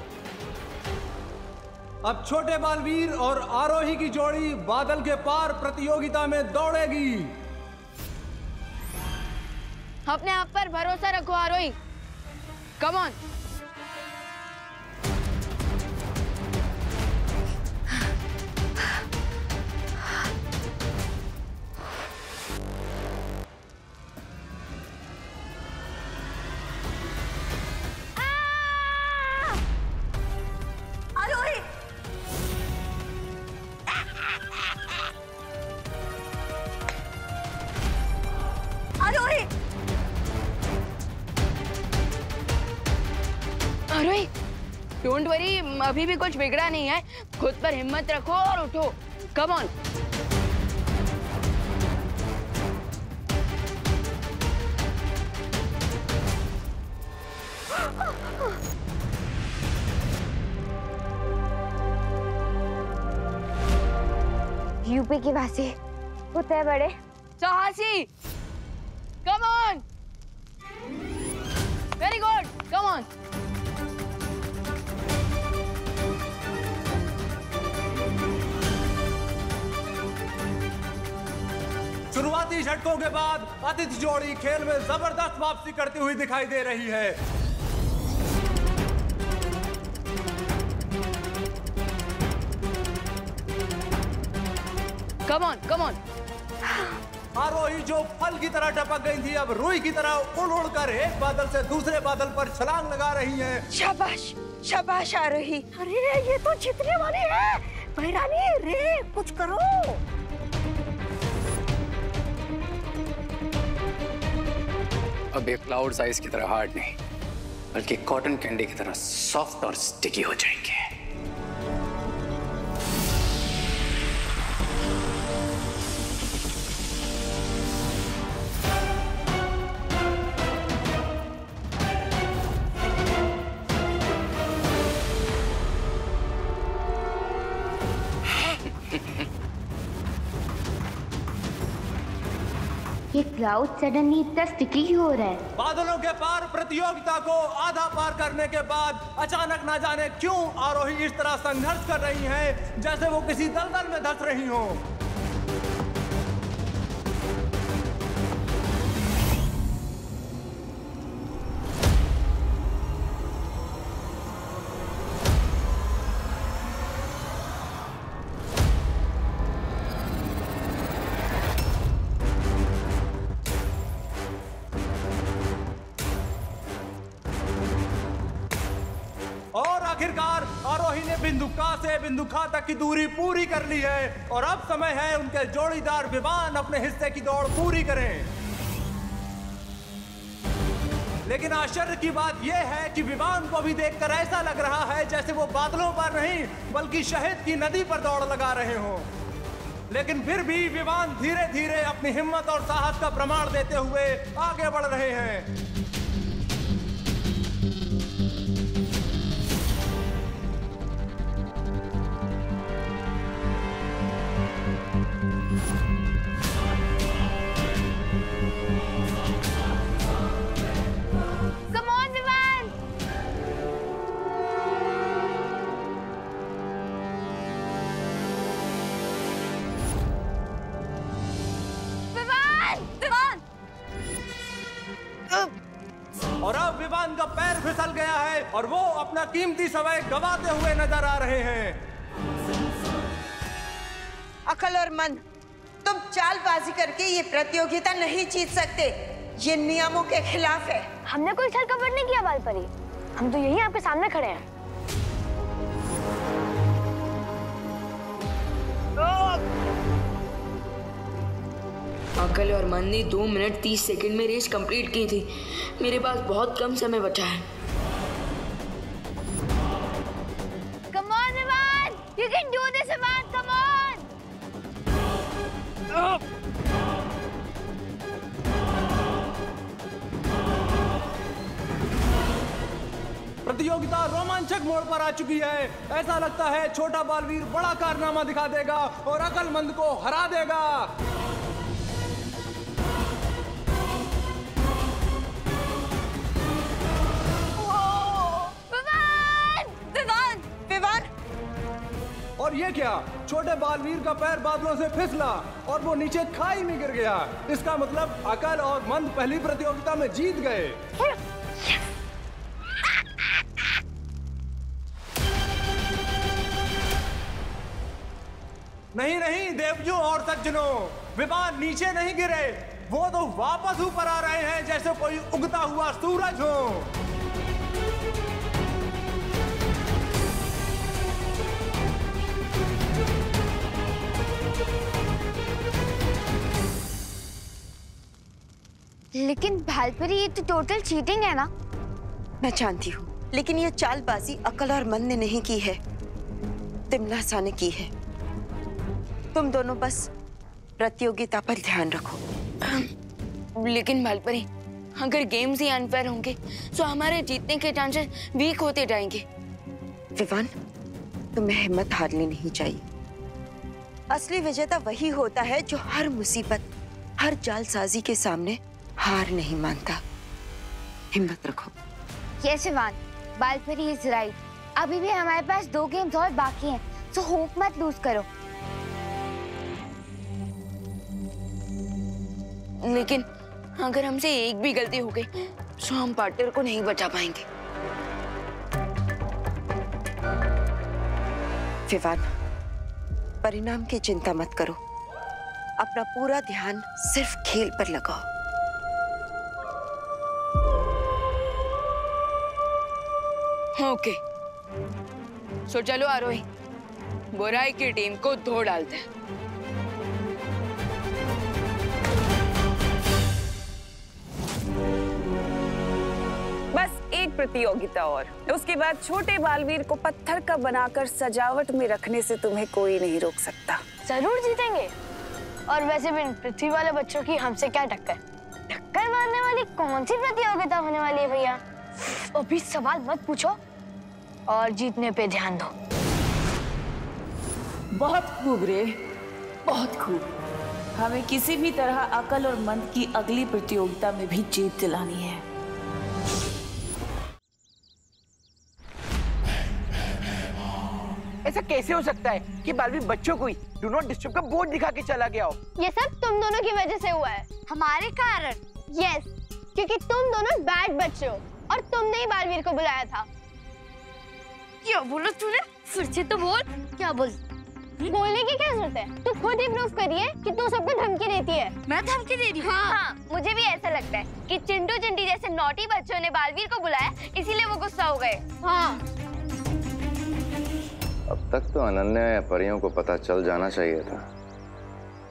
अब छोटे बालवीर और आरोही की जोड़ी बादल के पार प्रतियोगिता में दौड़ेगी। अपने आप पर भरोसा रखो Aarohi, come on. Aarohi, don't worry, अभी भी कुछ बिगड़ा नहीं है। खुद पर हिम्मत रखो और उठो, कम ऑन। यूपी की वासी उतने बड़े साहसी, come on. Very good, come on. शुरुआती झटकों के बाद अतिथि जोड़ी खेल में जबरदस्त वापसी करती हुई दिखाई दे रही है। कम ऑन, कम ऑन। आरोही जो फल कमल की तरह टपक गई थी, अब रुई की तरह उड़ उड़ कर एक बादल से दूसरे बादल पर छलांग लगा रही हैं। शाबाश शाबाश आरोही। अरे ये तो जीतने वाली है। महारानी रे कुछ करो। अब ये क्लाउड्स आइस की तरह हार्ड नहीं, बल्कि कॉटन कैंडी की तरह सॉफ्ट और स्टिकी हो जाएंगे। ये क्लाउड सडनली इतना स्टिकी क्यों हो रहा है? बादलों के पार प्रतियोगिता को आधा पार करने के बाद अचानक ना जाने क्यों आरोही इस तरह संघर्ष कर रही हैं, जैसे वो किसी दलदल में धंस रही हों। आखिरकार आरोही ने बिंदु का से बिंदु खा तक की दूरी पूरी कर ली है और अब समय है उनके जोड़ीदार विवान अपने हिस्से की दौड़ पूरी करें। लेकिन आश्चर्य की बात यह है कि विवान को भी देखकर ऐसा लग रहा है जैसे वो बादलों पर नहीं बल्कि शहद की नदी पर दौड़ लगा रहे हों। लेकिन फिर भी विवान धीरे धीरे अपनी हिम्मत और साहस का प्रमाण देते हुए आगे बढ़ रहे हैं। और अब विवान का पैर फिसल गया है और वो अपना कीमती समय गंवाते हुए नजर आ रहे हैं। अकल और मन, तुम चालबाजी करके ये प्रतियोगिता नहीं जीत सकते। ये नियमों के खिलाफ है। हमने कोई छल कपट नहीं किया बालपरी, हम तो यही आपके सामने खड़े हैं। अकल और मन ने 2 मिनट 30 सेकंड में रेस कंप्लीट की थी। मेरे पास बहुत कम समय बचा है। Come on, Vivan! You can do this, Vivan! Come on! प्रतियोगिता रोमांचक मोड़ पर आ चुकी है। ऐसा लगता है छोटा बालवीर बड़ा कारनामा दिखा देगा और अकलमंद को हरा देगा। और ये क्या, छोटे बालवीर का पैर बादलों से फिसला और वो नीचे खाई में गिर गया। इसका मतलब अकल और मंद पहली प्रतियोगिता में जीत गए। नहीं नहीं देवजू और सज्जनों, विवान नीचे नहीं गिरे, वो तो वापस ऊपर आ रहे हैं जैसे कोई उगता हुआ सूरज हो। लेकिन भालपरी ये तो टोटल चीटिंग है ना? मैं जानती हूँ, लेकिन ये चालबाजी अकल और मन ने नहीं की है, तिमनासा ने की है। तुम दोनों बस प्रतियोगिता पर ध्यान रखो। लेकिन भालपरी, अगर गेम्स ही अनफेयर होंगे तो हमारे जीतने के चांसेस वीक होते जाएंगे। विवान, तुम्हें हिम्मत हारनी नहीं चाहिए। असली विजेता वही होता है जो हर मुसीबत, हर जालसाजी के सामने हार नहीं मानता। हिम्मत रखो। यस विवान, भालपरी इज राइट। अभी भी हमारे पास 2 गेम्स और बाकी हैं, तो होप मत लूज करो। लेकिन अगर हमसे एक भी गलती हो गई तो हम पार्टनर को नहीं बचा पाएंगे। विवान, परिणाम की चिंता मत करो। अपना पूरा ध्यान सिर्फ खेल पर लगाओ। ओके, सो चलो आरोही, बुराई की टीम को धो डालते हैं। बस एक प्रतियोगिता और, उसके बाद छोटे बालवीर को पत्थर का बनाकर सजावट में रखने से तुम्हें कोई नहीं रोक सकता। जरूर जीतेंगे। और वैसे भी पृथ्वी वाले बच्चों की हमसे क्या टक्कर? टक्कर मारने वाली कौन सी प्रतियोगिता होने वाली है भैया? अभी सवाल मत पूछो और जीतने पे ध्यान दो। बहुत खूब रे, बहुत खूब। हमें किसी भी तरह अकल और मन की अगली प्रतियोगिता में भी जीत दिलानी है। ऐसा कैसे हो सकता है कि बालवीर बच्चों को ही डू नॉट डिस्टर्ब का बोर्ड दिखा के चला गया हो? ये सब तुम दोनों की वजह से हुआ है। हमारे कारण? यस, क्योंकि तुम दोनों बैड बच्चे हो और तुमने ही बालवीर को बुलाया था। क्या बोला तूने? फिर से तो बोल। क्या बोल? बोलने की क्या जरूरत है? तू खुद ही प्रूफ करिए कि तू सबको धमकी देती है। मैं धमकी दे रही हूँ? हाँ, मुझे भी ऐसा लगता है कि चिंटू चिंटी जैसे नॉटी बच्चों ने बालवीर को बुलाया, इसीलिए वो गुस्सा हो गए। हाँ। अब तक तो अनन्या या परियों को पता चल जाना चाहिए था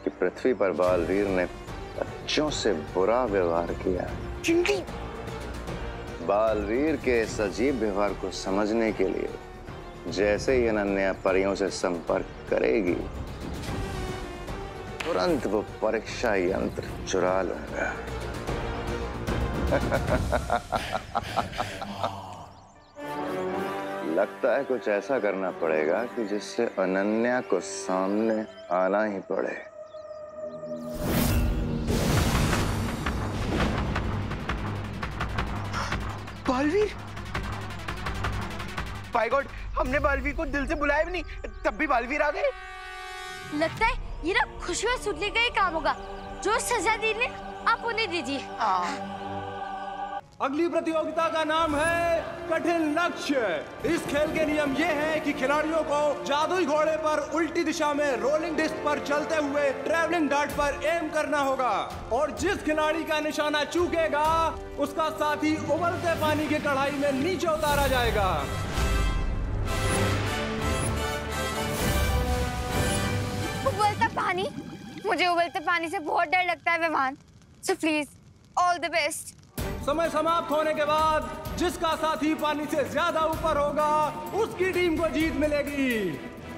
कि पृथ्वी पर बालवीर ने बच्चों से बुरा व्यवहार किया। चिंटी, बालवीर के इस अजीब व्यवहार को समझने के लिए जैसे ही अनन्या परियों से संपर्क करेगी, तुरंत वो परीक्षा यंत्र चुरा लूंगा। लगता है कुछ ऐसा करना पड़ेगा कि जिससे अनन्या को सामने आना ही पड़े। बालवीर, बाय गॉड, हमने बालवीर को दिल से बुलाया भी नहीं, तब भी बालवीर आ गए। लगता है ये ना खुशियां सुनने का ही काम होगा। जो सजा दी ने आप उन्हें दीजिए। अगली प्रतियोगिता का नाम है कठिन लक्ष्य। इस खेल के नियम ये हैं कि खिलाड़ियों को जादुई घोड़े पर उल्टी दिशा में रोलिंग डिस्क पर चलते हुए ट्रैवलिंग डार्ट पर एम करना होगा और जिस खिलाड़ी का निशाना चूकेगा उसका साथी उबलते पानी की कढ़ाई में नीचे उतारा जाएगा। उबलता पानी? मुझे उबलते पानी से बहुत डर लगता है Vivaan. So please, all the best. समय समाप्त होने के बाद जिसका साथी पानी से ज्यादा ऊपर होगा उसकी टीम को जीत मिलेगी।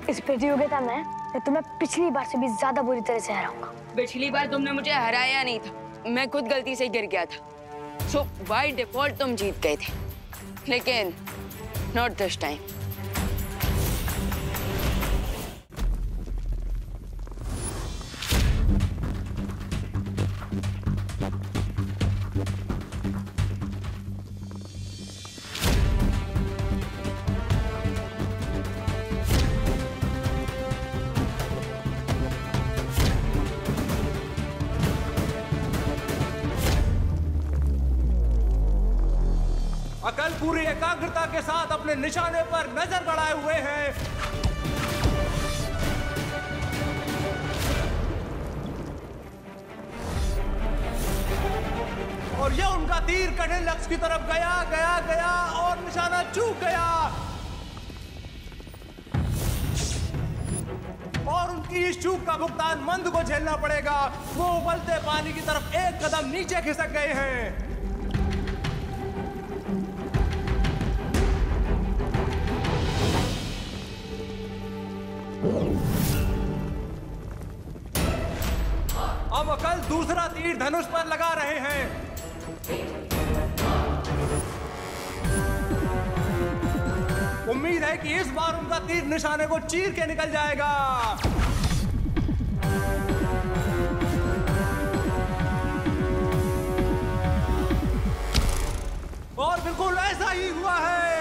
इस प्रतियोगिता में मैं तुम्हें पिछली बार से भी ज्यादा बुरी तरह से हराऊंगा। पिछली बार तुमने मुझे हराया नहीं था, मैं खुद गलती से गिर गया था। सो बाय डिफॉल्ट तुम जीत गए थे, लेकिन नॉट दिस टाइम। अकल पूरी एकाग्रता के साथ अपने निशाने पर नजर बढ़ाए हुए हैं। और यह उनका तीर कठिन लक्ष्य की तरफ गया गया गया और निशाना चूक गया और उनकी इस चूक का भुगतान मंद को झेलना पड़ेगा। वो उबलते पानी की तरफ एक कदम नीचे खिसक गए हैं। अब अकल दूसरा तीर धनुष पर लगा रहे हैं। उम्मीद है कि इस बार उनका तीर निशाने को चीर के निकल जाएगा। और बिल्कुल ऐसा ही हुआ है।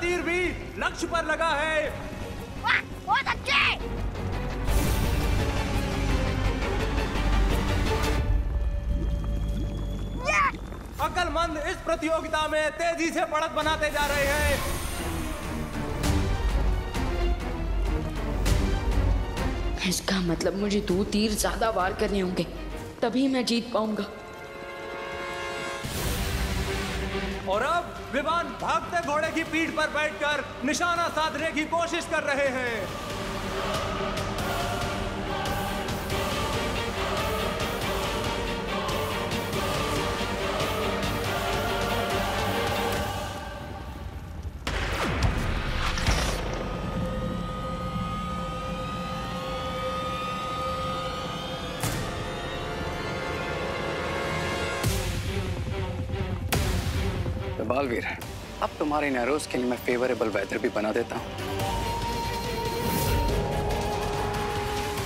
तीर भी लक्ष्य पर लगा है। बहुत अच्छे। अक्लमंद इस प्रतियोगिता में तेजी से बढ़त बनाते जा रहे हैं। इसका मतलब मुझे 2 तीर ज्यादा वार करने होंगे, तभी मैं जीत पाऊंगा। और अब विवान भागते घोड़े की पीठ पर बैठकर निशाना साधने की कोशिश कर रहे हैं। बालवीर, अब तुम्हारे नैरोज के लिए मैं फेवरेबल वेदर भी बना देता हूँ।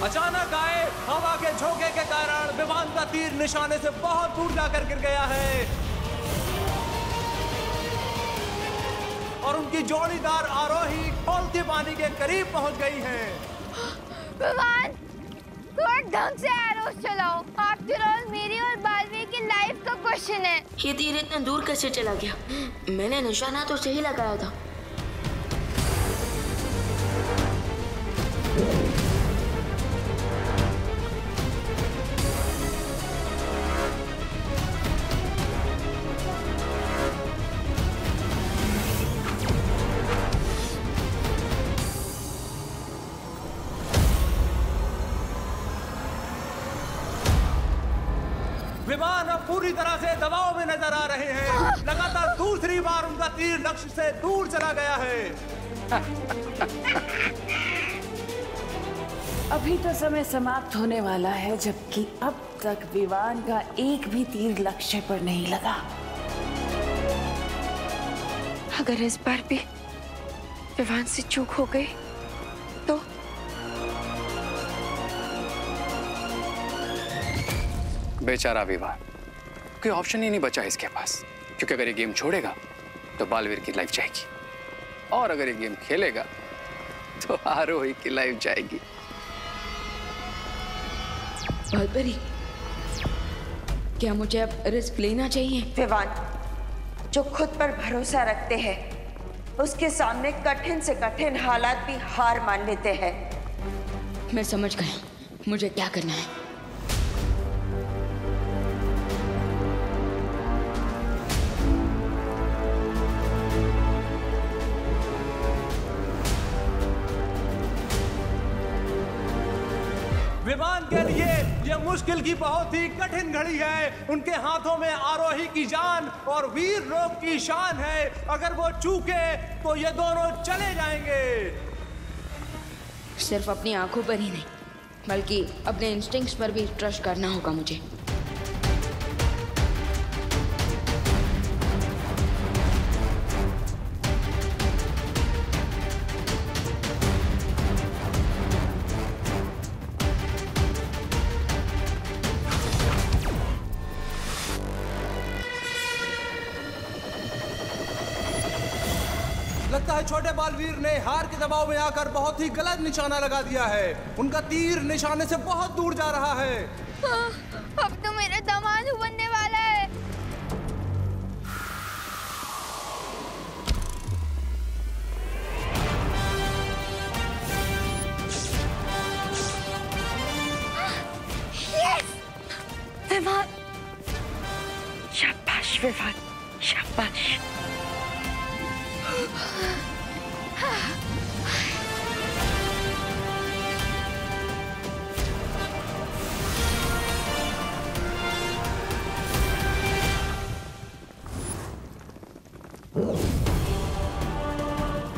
अचानक आए हवा के झोंके के कारण विमान का तीर निशाने से बहुत दूर जाकर गिर गया है और उनकी जोड़ीदार आरोही खौलते पानी के करीब पहुंच गई है। विमान, थोड़ा ढंग से एरोस चलाओ। आफ्टर ऑल मेरी और बालवीर की लाइफ का क्वेश्चन है। ये तीर इतने दूर कैसे चला गया? मैंने निशाना तो सही लगाया था। विमान अब पूरी तरह से दबाव में नजर आ रहे हैं। लगातार दूसरी बार उनका तीर लक्ष्य से दूर चला गया है। अभी तो समय समाप्त होने वाला है, जबकि अब तक विमान का एक भी तीर लक्ष्य पर नहीं लगा। अगर इस बार भी विमान से चूक हो गई तो बेचारा विवान, कोई ऑप्शन ही नहीं बचा इसके पास, क्योंकि अगर ये गेम छोड़ेगा तो बालवीर की लाइफ जाएगी और अगर ये गेम खेलेगा तो आरोही की लाइफ जाएगी। बालपरी, क्या मुझे अब रिस्क लेना चाहिए? विवान, जो खुद पर भरोसा रखते हैं उसके सामने कठिन से कठिन हालात भी हार मान लेते हैं। मैं समझ गया मुझे क्या करना है। विमान के लिए यह मुश्किल की बहुत ही कठिन घड़ी है। उनके हाथों में आरोही की जान और वीर लोग की शान है। अगर वो चूके तो ये दोनों चले जाएंगे। सिर्फ अपनी आंखों पर ही नहीं, बल्कि अपने इंस्टिंक्ट्स पर भी ट्रस्ट करना होगा मुझे। लगता है छोटे बालवीर ने हार के दबाव में आकर बहुत ही गलत निशाना लगा दिया है। उनका तीर निशाने से बहुत दूर जा रहा है। अब तो मेरा दामाद बनने वाला है। यस! विमान, शाबाश विमान, शाबाश।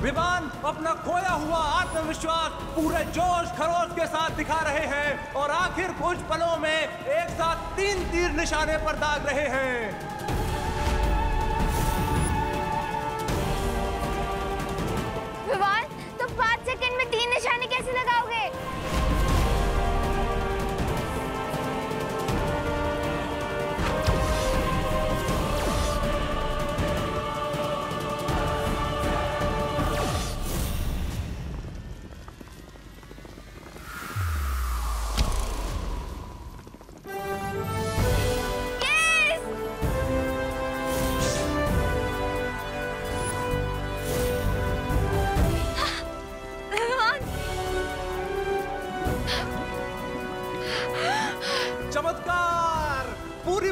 विमान अपना खोया हुआ आत्मविश्वास पूरे जोश खरोश के साथ दिखा रहे हैं और आखिर कुछ पलों में एक साथ 3 तीर निशाने पर दाग रहे हैं। विमान, तुम 5 सेकंड में 3 निशाने कैसे लगाओगे?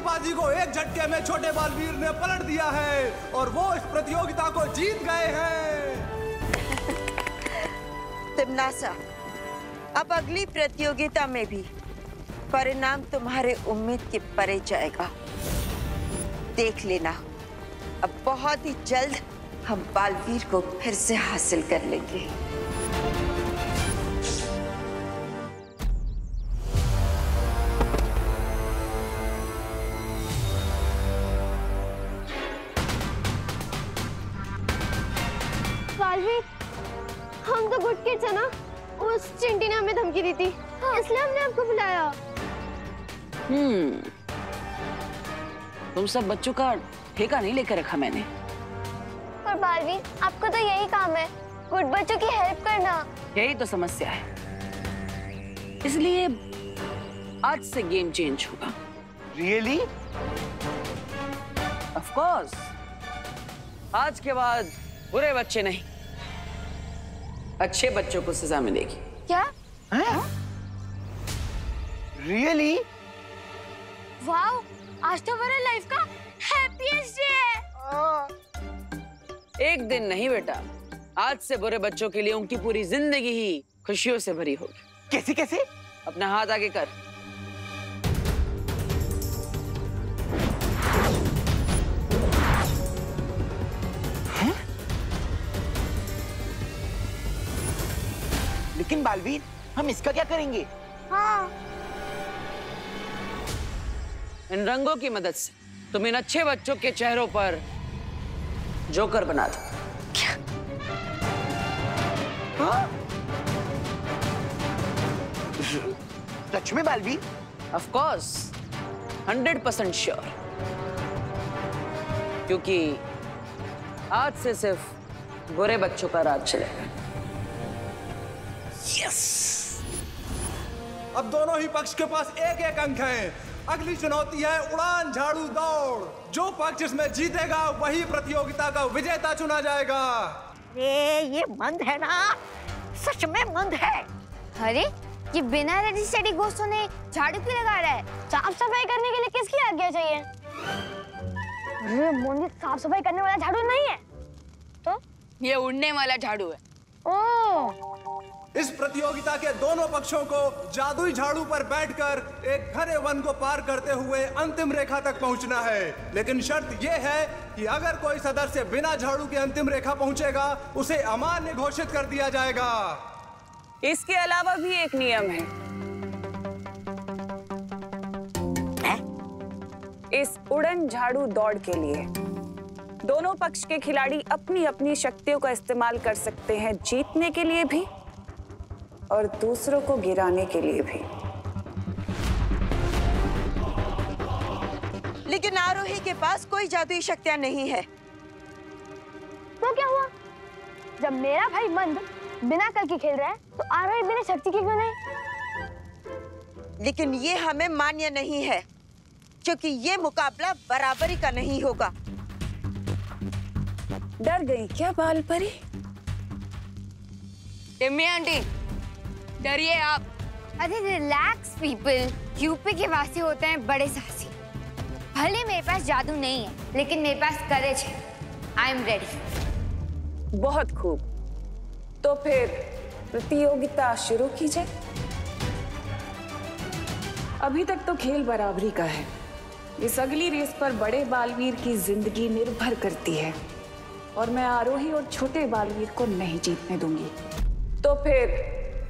पूरी बाजी को एक झटके में छोटे बालवीर ने पलट दिया है और वो इस प्रतियोगिता को जीत गए हैं। तिमनासा, अब अगली प्रतियोगिता में भी परिणाम तुम्हारे उम्मीद के परे जाएगा। देख लेना, अब बहुत ही जल्द हम बालवीर को फिर से हासिल कर लेंगे। बालवीर, हम तो गुड किड्स है ना, उस चिंटी ने हमें धमकी दी थी, इसलिए हमने आपको बुलाया। तुम सब बच्चों का ठेका नहीं लेकर रखा मैंने। पर बालवीर, आपको तो यही काम है, गुड बच्चों की हेल्प करना। यही तो समस्या है, इसलिए आज से गेम चेंज होगा। रियली? Of course. आज के बाद बुरे बच्चे नहीं, अच्छे बच्चों को सजा मिलेगी। क्या? रियली? वाओ, आज तो मेरे लाइफ का हैप्पीएस्ट डे है। एक दिन नहीं बेटा, आज से बुरे बच्चों के लिए उनकी पूरी जिंदगी ही खुशियों से भरी होगी। कैसे कैसे? अपना हाथ आगे कर। लेकिन बालवीर, हम इसका क्या करेंगे? हाँ। इन रंगों की मदद से तुम इन अच्छे बच्चों के चेहरों पर जोकर बना दो। क्या? हाँ? सच में बालवीर? Of course, 100% sure. क्योंकि आज से सिर्फ बुरे बच्चों का राज चलेगा। यस! अब दोनों ही पक्ष के पास एक एक अंक है। अगली चुनौती है उड़ान झाड़ू दौड़। जो पक्ष इसमें जीतेगा वही प्रतियोगिता का विजेता चुना जाएगा। ये मंद है ना, सच में मंद है। अरे ये बिना रेडी स्टेडी घोषों ने झाड़ू क्यों लगा रहा है? साफ सफाई करने के लिए किसकी आज्ञा चाहिए? अरे मोनी, साफ सफाई करने वाला झाड़ू नहीं है तो ये उड़ने वाला झाड़ू है। ओह, इस प्रतियोगिता के दोनों पक्षों को जादुई झाड़ू पर बैठकर एक घने वन को पार करते हुए अंतिम रेखा तक पहुंचना है। लेकिन शर्त यह है कि अगर कोई सदस्य बिना झाड़ू के अंतिम रेखा पहुंचेगा, उसे अमान्य घोषित कर दिया जाएगा। इसके अलावा भी एक नियम है। इस उड़न झाड़ू दौड़ के लिए दोनों पक्ष के खिलाड़ी अपनी अपनी शक्तियों का इस्तेमाल कर सकते हैं, जीतने के लिए भी और दूसरों को गिराने के लिए भी। लेकिन आरोही के पास कोई जादुई शक्तियां नहीं है। तो क्या हुआ? जब मेरा भाई मंद बिना कल की खेल रहा है तो आरोही बिना शक्ति की क्यों नहीं? लेकिन ये हमें मान्य नहीं है, क्योंकि ये मुकाबला बराबरी का नहीं होगा। डर गई क्या बाल परी? टिम्मी आंटी, डरिए आप। अरे रिलैक्स पीपल, यूपी के वासी होते हैं बड़े साहसी। भले मेरे पास जादू नहीं है, लेकिन मेरे पास करेज है। I am ready. बहुत खूब, तो फिर प्रतियोगिता शुरू कीजिए। अभी तक तो खेल बराबरी का है। इस अगली रेस पर बड़े बालवीर की जिंदगी निर्भर करती है और मैं आरोही और छोटे बालवीर को नहीं जीतने दूंगी। तो फिर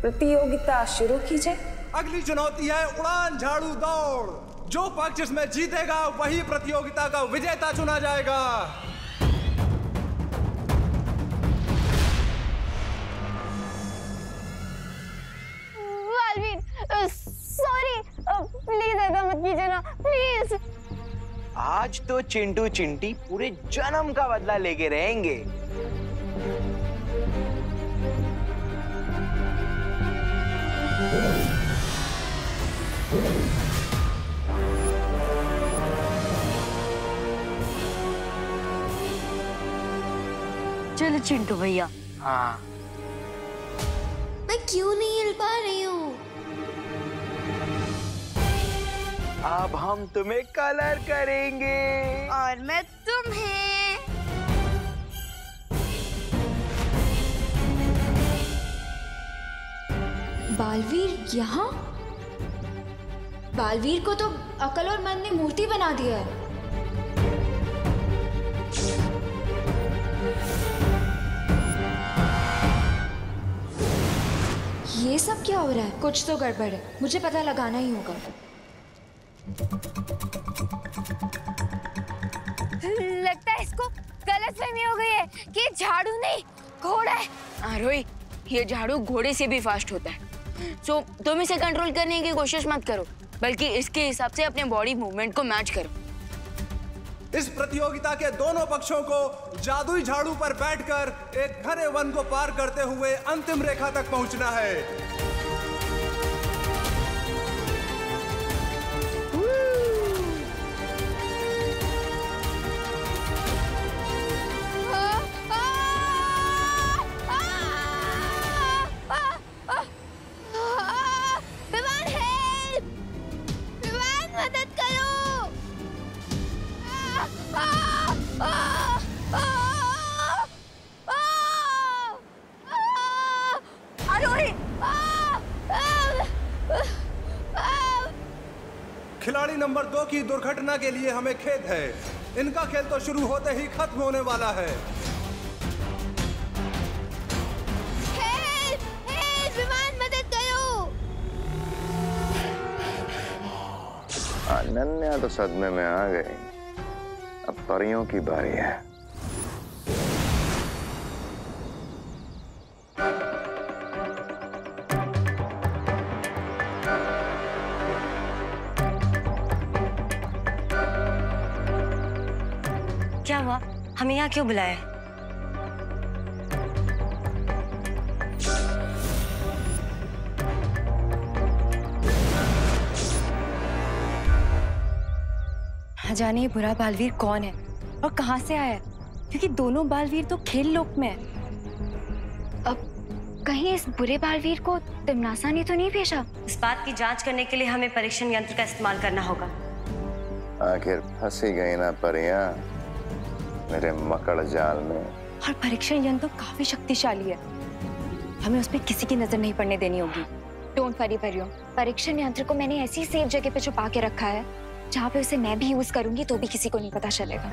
प्रतियोगिता शुरू कीजिए। अगली चुनौती है उड़ान झाड़ू दौड़। जो पक्ष इसमें जीतेगा वही प्रतियोगिता का विजेता चुना जाएगा। बालवीर, सॉरी, प्लीज ऐसा मत कीजिए ना, प्लीज। आज तो चिंटू चिंटी पूरे जन्म का बदला लेके रहेंगे। चलो चिंटू भैया। हाँ, मैं क्यों नहीं हिल पा रही हूँ? अब हम तुम्हें कलर करेंगे। और मैं तुम्हें। बालवीर यहाँ? बालवीर को तो अकल और मन ने मूर्ति बना दिया है। ये सब क्या हो रहा है? कुछ तो गड़बड़ है, मुझे पता लगाना ही होगा। लगता है इसको गलतफहमी हो गई है कि ये झाड़ू नहीं घोड़ा है। आरोही, ये झाड़ू घोड़े से भी फास्ट होता है। सो तुम इसे कंट्रोल करने की कोशिश मत करो, बल्कि इसके हिसाब से अपने बॉडी मूवमेंट को मैच करो। इस प्रतियोगिता के दोनों पक्षों को जादुई झाड़ू पर बैठकर एक घने वन को पार करते हुए अंतिम रेखा तक पहुंचना है। खिलाड़ी नंबर 2 की दुर्घटना के लिए हमें खेद है। इनका खेल तो शुरू होते ही खत्म होने वाला है। विमान मदद करो। अनन्या तो सदमे में आ गई। अब परियों की बारी है। क्या हुआ? हमें यहाँ क्यों बुलाया? जाने ये बुरा बालवीर कौन है और कहां से आया है, क्योंकि दोनों बालवीर तो खेल लोक में है। अब कहीं इस बुरे बालवीर को तिमनासा ने तो नहीं भेजा? इस बात की जांच करने के लिए हमें परीक्षण यंत्र का इस्तेमाल करना होगा। आखिर फंसी गई ना परियां मेरे मकड़ जाल में। और परीक्षण यंत्र तो काफी शक्तिशाली है, हमें उस पर किसी की नजर नहीं पड़ने देनी होगी। डोंट वरी परियों, परीक्षण यंत्र को मैंने ऐसी सेफ जगह पे छुपा के रखा है जहाँ पे उसे मैं भी यूज करूंगी तो भी किसी को नहीं पता चलेगा।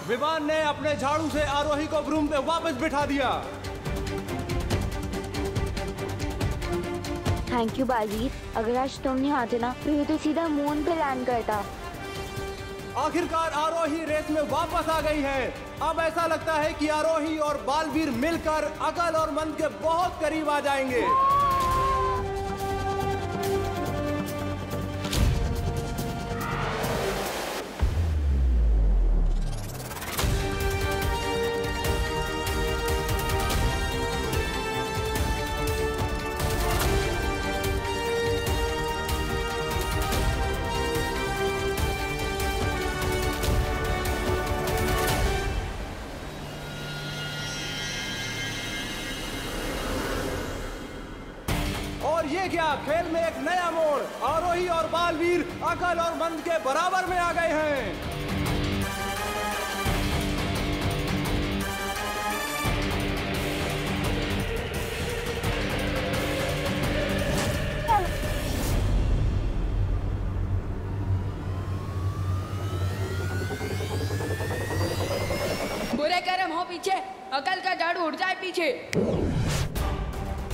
विमान ने अपने झाड़ू से आरोही को ब्रूम पे वापस बिठा दिया। थैंक यू बालवीर, अगर आज तुम नहीं आते ना तो ये तो सीधा मून पे लैंड करता। आखिरकार आरोही रेस में वापस आ गई है। अब ऐसा लगता है कि आरोही और बालवीर मिलकर अकल और मन के बहुत करीब आ जाएंगे। ये क्या, खेल में एक नया मोड़। आरोही और बालवीर अकल और मन के बराबर में आ गए हैं। बुरे कर्म हो पीछे, अकल का झाड़ू उड़ जाए पीछे।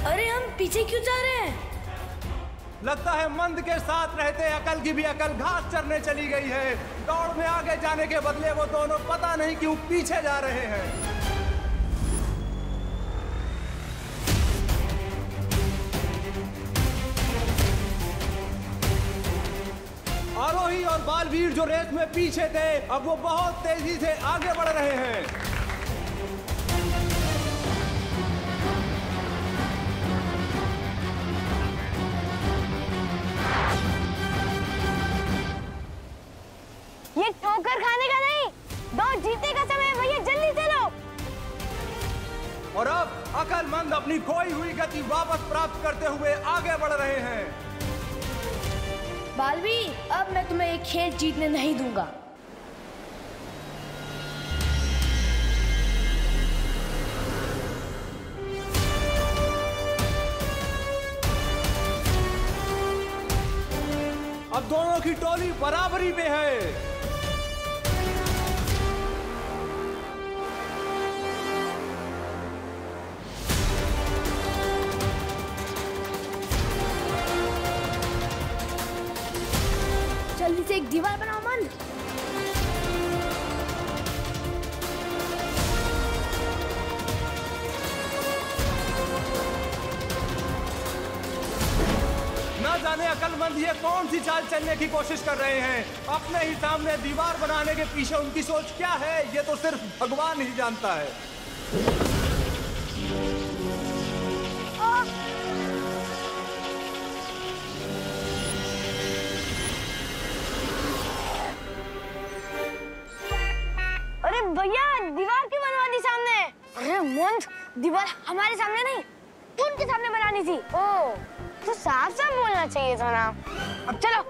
अरे हम पीछे क्यों जा रहे हैं? लगता है मंद के साथ रहते अकल की भी अकल घास चरने चली गई है। दौड़ में आगे जाने के बदले वो दोनों पता नहीं क्यों पीछे जा रहे हैं। और बालवीर जो रेस में पीछे थे, अब वो बहुत तेजी से आगे बढ़ रहे हैं। ये ठोकर खाने का नहीं, दौड़ जीतने का समय है भैया, जल्दी चलो। और अब अकलमंद अपनी खोई हुई गति वापस प्राप्त करते हुए आगे बढ़ रहे हैं। बालवीर, अब मैं तुम्हें एक खेल जीतने नहीं दूंगा। अब दोनों की टोली बराबरी में है। जल्दी से एक दीवार बनाओ मंद। न जाने अकलमंद ये कौन सी चाल चलने की कोशिश कर रहे हैं। अपने ही सामने दीवार बनाने के पीछे उनकी सोच क्या है, ये तो सिर्फ भगवान ही जानता है। अरे भैया, दीवार क्यों बनवा दी सामने? अरे मंद, दीवार हमारे सामने नहीं, उनके सामने बनानी थी। ओ, तो साफ साफ बोलना चाहिए था ना। अब चलो।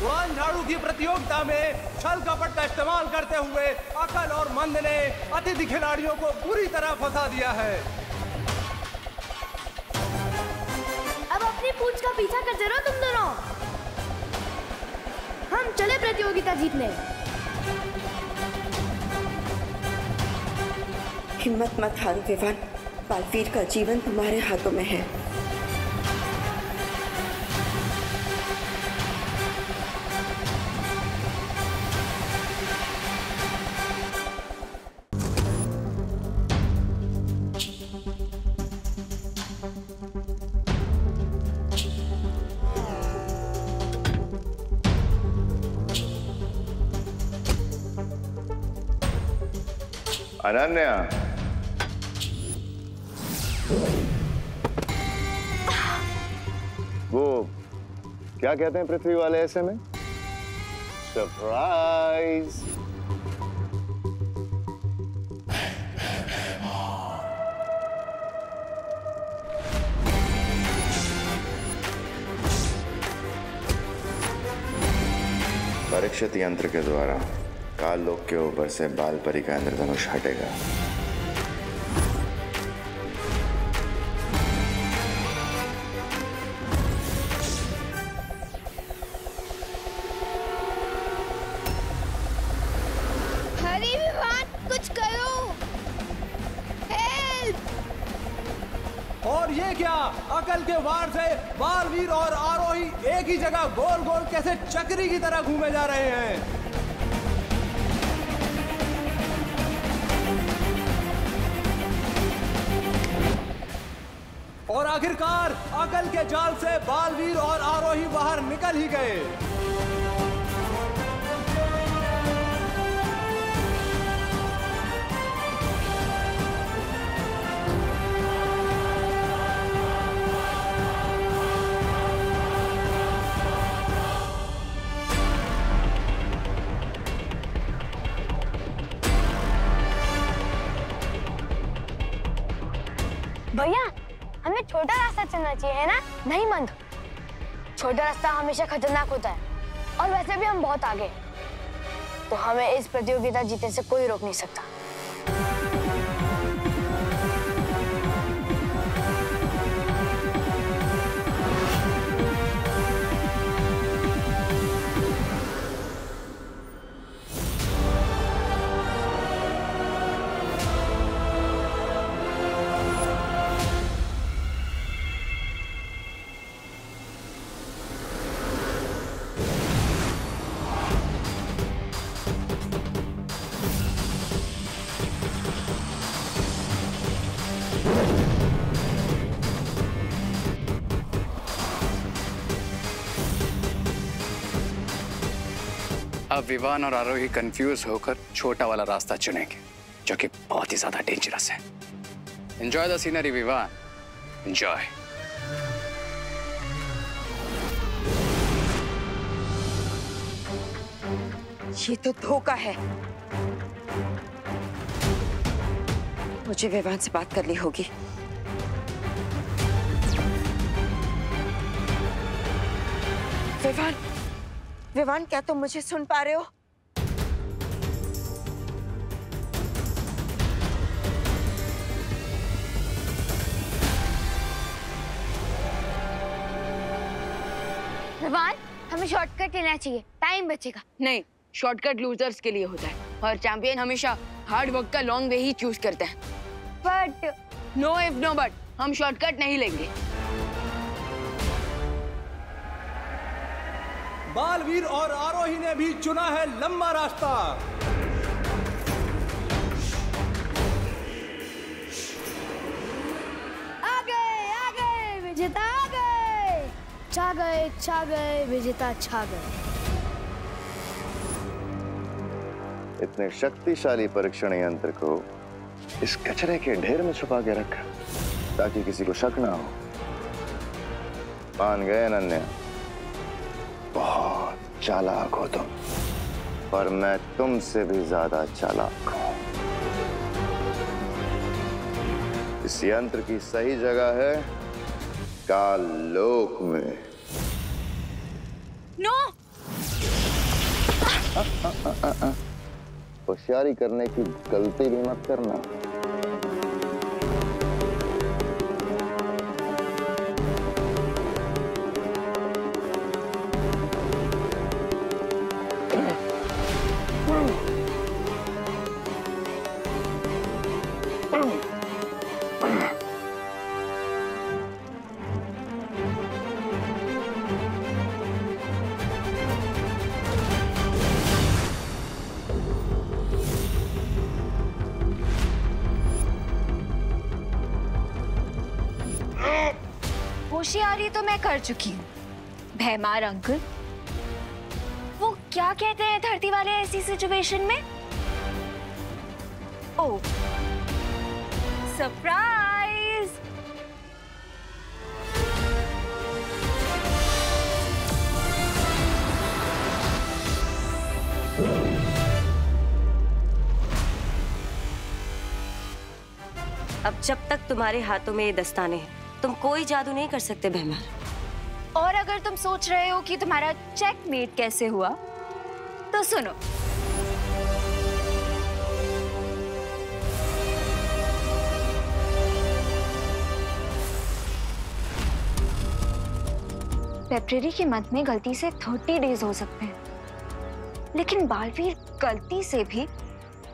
उड़ान झाड़ू की प्रतियोगिता में छल कपट का इस्तेमाल करते हुए अकल और मंद ने अतिथि खिलाड़ियों को पूरी तरह फंसा दिया है। अब अपनी पूंछ का पीछा करते रहो तुम दोनों। हम चले प्रतियोगिता जीतने। हिम्मत मत हारो विवान, बालवीर का जीवन तुम्हारे हाथों में है। अनन्या, वो क्या कहते हैं पृथ्वी वाले ऐसे में? सरप्राइज। परीक्षित यंत्र के द्वारा काल लोक के ऊपर से बाल परी का इंद्रधनुष हटेगा। हरी विवान, कुछ करो। हेल्प! और ये क्या, अकल के वार से बालवीर और आरोही एक ही जगह गोल गोल कैसे चक्री की तरह घूमे जा रहे हैं। और आखिरकार अकल के जाल से बालवीर और आरोही बाहर निकल ही गए। भैया, हमें छोटा रास्ता चलना चाहिए, है ना? नहीं मंद, छोटा रास्ता हमेशा खतरनाक होता है और वैसे भी हम बहुत आगे, तो हमें इस प्रतियोगिता जीतने से कोई रोक नहीं सकता। अब विवान और आरोही कंफ्यूज होकर छोटा वाला रास्ता चुनेंगे, जो कि बहुत ही ज्यादा डेंजरस है। Enjoy the scenery Vivaan, enjoy. ये तो धोखा है। मुझे विवान से बात करनी होगी। विवान, विवान, क्या तुम मुझे सुन पा रहे हो? विवान, हमें शॉर्टकट लेना चाहिए, टाइम बचेगा। नहीं, शॉर्टकट लूजर्स के लिए होता है और चैंपियन हमेशा हार्ड वर्क का लॉन्ग वे ही चूज करते हैं। But no if no but, हम शॉर्टकट नहीं लेंगे। बालवीर और आरोही ने भी चुना है लंबा रास्ता। आगे विजेता आ गए, छा गए विजेता छा गए। इतने शक्तिशाली परीक्षण यंत्र को इस कचरे के ढेर में छुपा के रखा ताकि किसी को शक ना हो। मान गए अनन्या, बहुत चालाक हो तुम, पर मैं तुमसे भी ज्यादा चालाक हूं। इस यंत्र की सही जगह है काल लोक में। नो! होशियारी करने की गलती भी मत करना। होशियारी तो मैं कर चुकी हूँ। भैमार अंकल, वो क्या कहते हैं धरती वाले ऐसी सिचुएशन में? ओह, सरप्राइज! अब जब तक तुम्हारे हाथों में ये दस्ताने हैं, तुम कोई जादू नहीं कर सकते भैमार। और अगर तुम सोच रहे हो कि तुम्हारा चेकमेट कैसे हुआ, तो सुनो। लाइब्रेरी के मत में गलती से 30 डेज हो सकते हैं, लेकिन बालवीर गलती से भी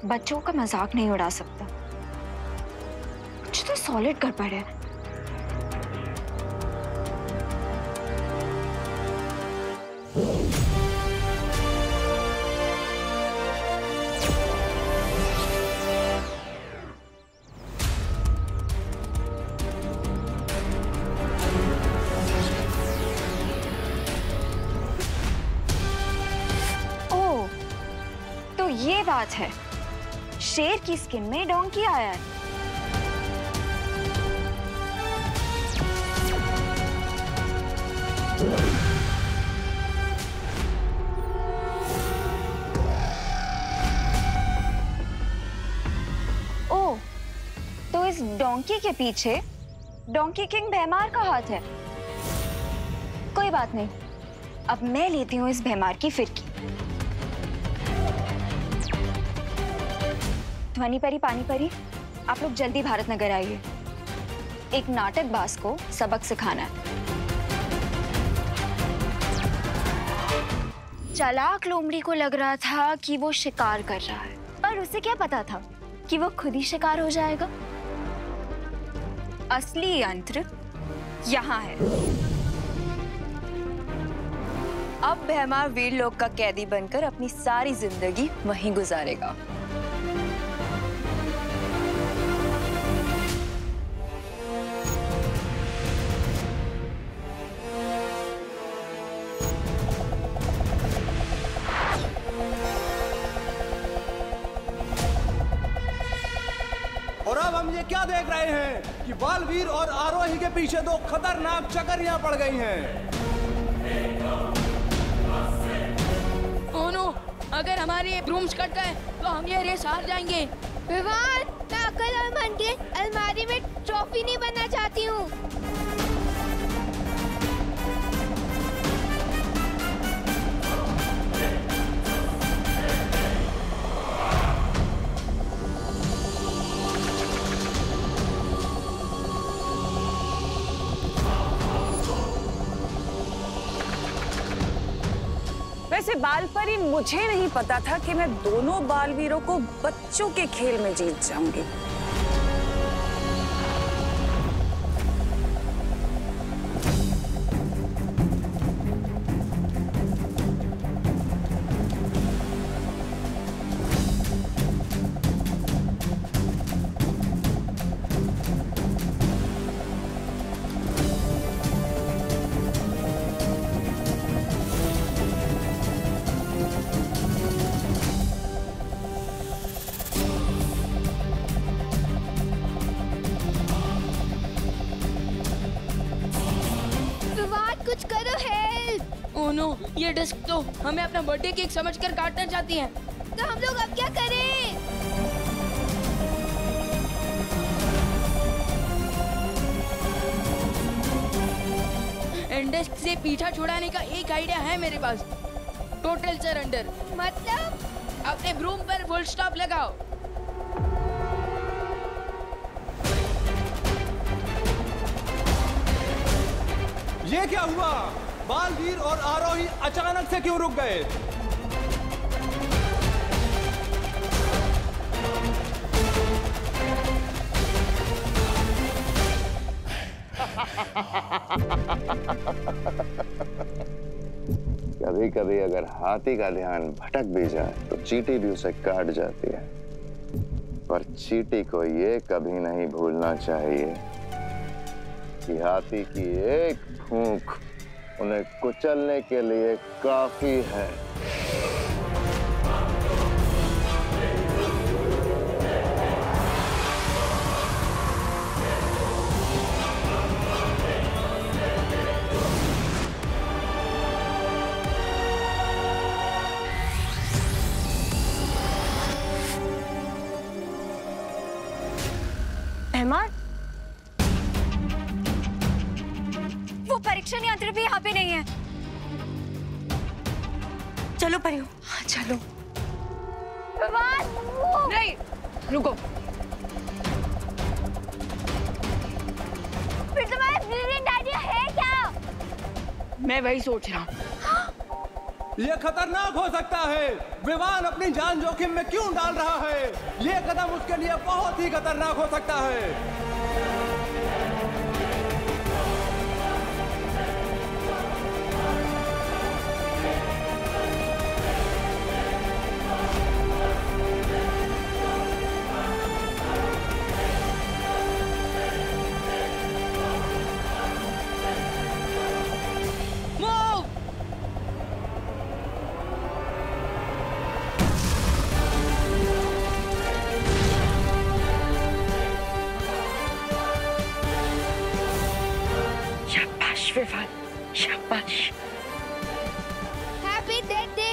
बच्चों का मजाक नहीं उड़ा सकता। कुछ तो सॉलिड गड़बड़ है। ओह, तो ये बात है, शेर की स्किन में डोंकी आया है। ओह, तो इस डोंकी के पीछे डोंकी किंग भैमार का हाथ है। कोई बात नहीं, अब मैं लेती हूँ इस भैमार की फिरकी। ध्वनि परी, पानी परी, आप लोग जल्दी भारत नगर आइए। एक नाटक बाज को सबक सिखाना है। चालाक लोमड़ी को लग रहा था कि वो शिकार कर रहा है, और उसे क्या पता था कि वो खुद ही शिकार हो जाएगा। असली यंत्र यहाँ है। अब भैमार वीर लोक का कैदी बनकर अपनी सारी जिंदगी वहीं गुजारेगा। क्या देख रहे हैं कि बालवीर और आरोही के पीछे दो खतरनाक चकरियां पड़ गई हैं। ओह नो, अगर हमारे ब्रूम्स कट गए तो हम ये रेस हार जाएंगे। विवान, मैं अकल और मन के अलमारी में ट्रॉफी नहीं बनना चाहती हूँ। वैसे बालपरी, मुझे नहीं पता था कि मैं दोनों बालवीरों को बच्चों के खेल में जीत जाऊंगी। कुछ करो, हेल्प। ओह नो, ये डिस्क तो हमें अपना बर्थडे केक समझकर काटना चाहती हैं। तो हम लोग अब क्या करें? डिस्क से पीछा छुड़ाने का एक आइडिया है मेरे पास। Total surrender. मतलब? अपने ब्रूम पर फुल स्टॉप लगाओ। ये क्या हुआ? बालवीर और आरोही अचानक से क्यों रुक गए? कभी कभी अगर हाथी का ध्यान भटक भी जाए तो चींटी भी उसे काट जाती है, पर चींटी को ये कभी नहीं भूलना चाहिए कि हाथी की एक फूंक उन्हें कुचलने के लिए काफी है। मेहमान, वो परीक्षण यंत्र भी यहाँ पे नहीं है। चलो परियो। हाँ चलो। नहीं, रुको। फिर तुम्हारा ब्रिलियंट आइडिया है क्या? मैं वही सोच रहा हूँ। ये खतरनाक हो सकता है। विवान अपनी जान जोखिम में क्यों डाल रहा है? ये कदम उसके लिए बहुत ही खतरनाक हो सकता है। विवान, शाबाश। Happy birthday.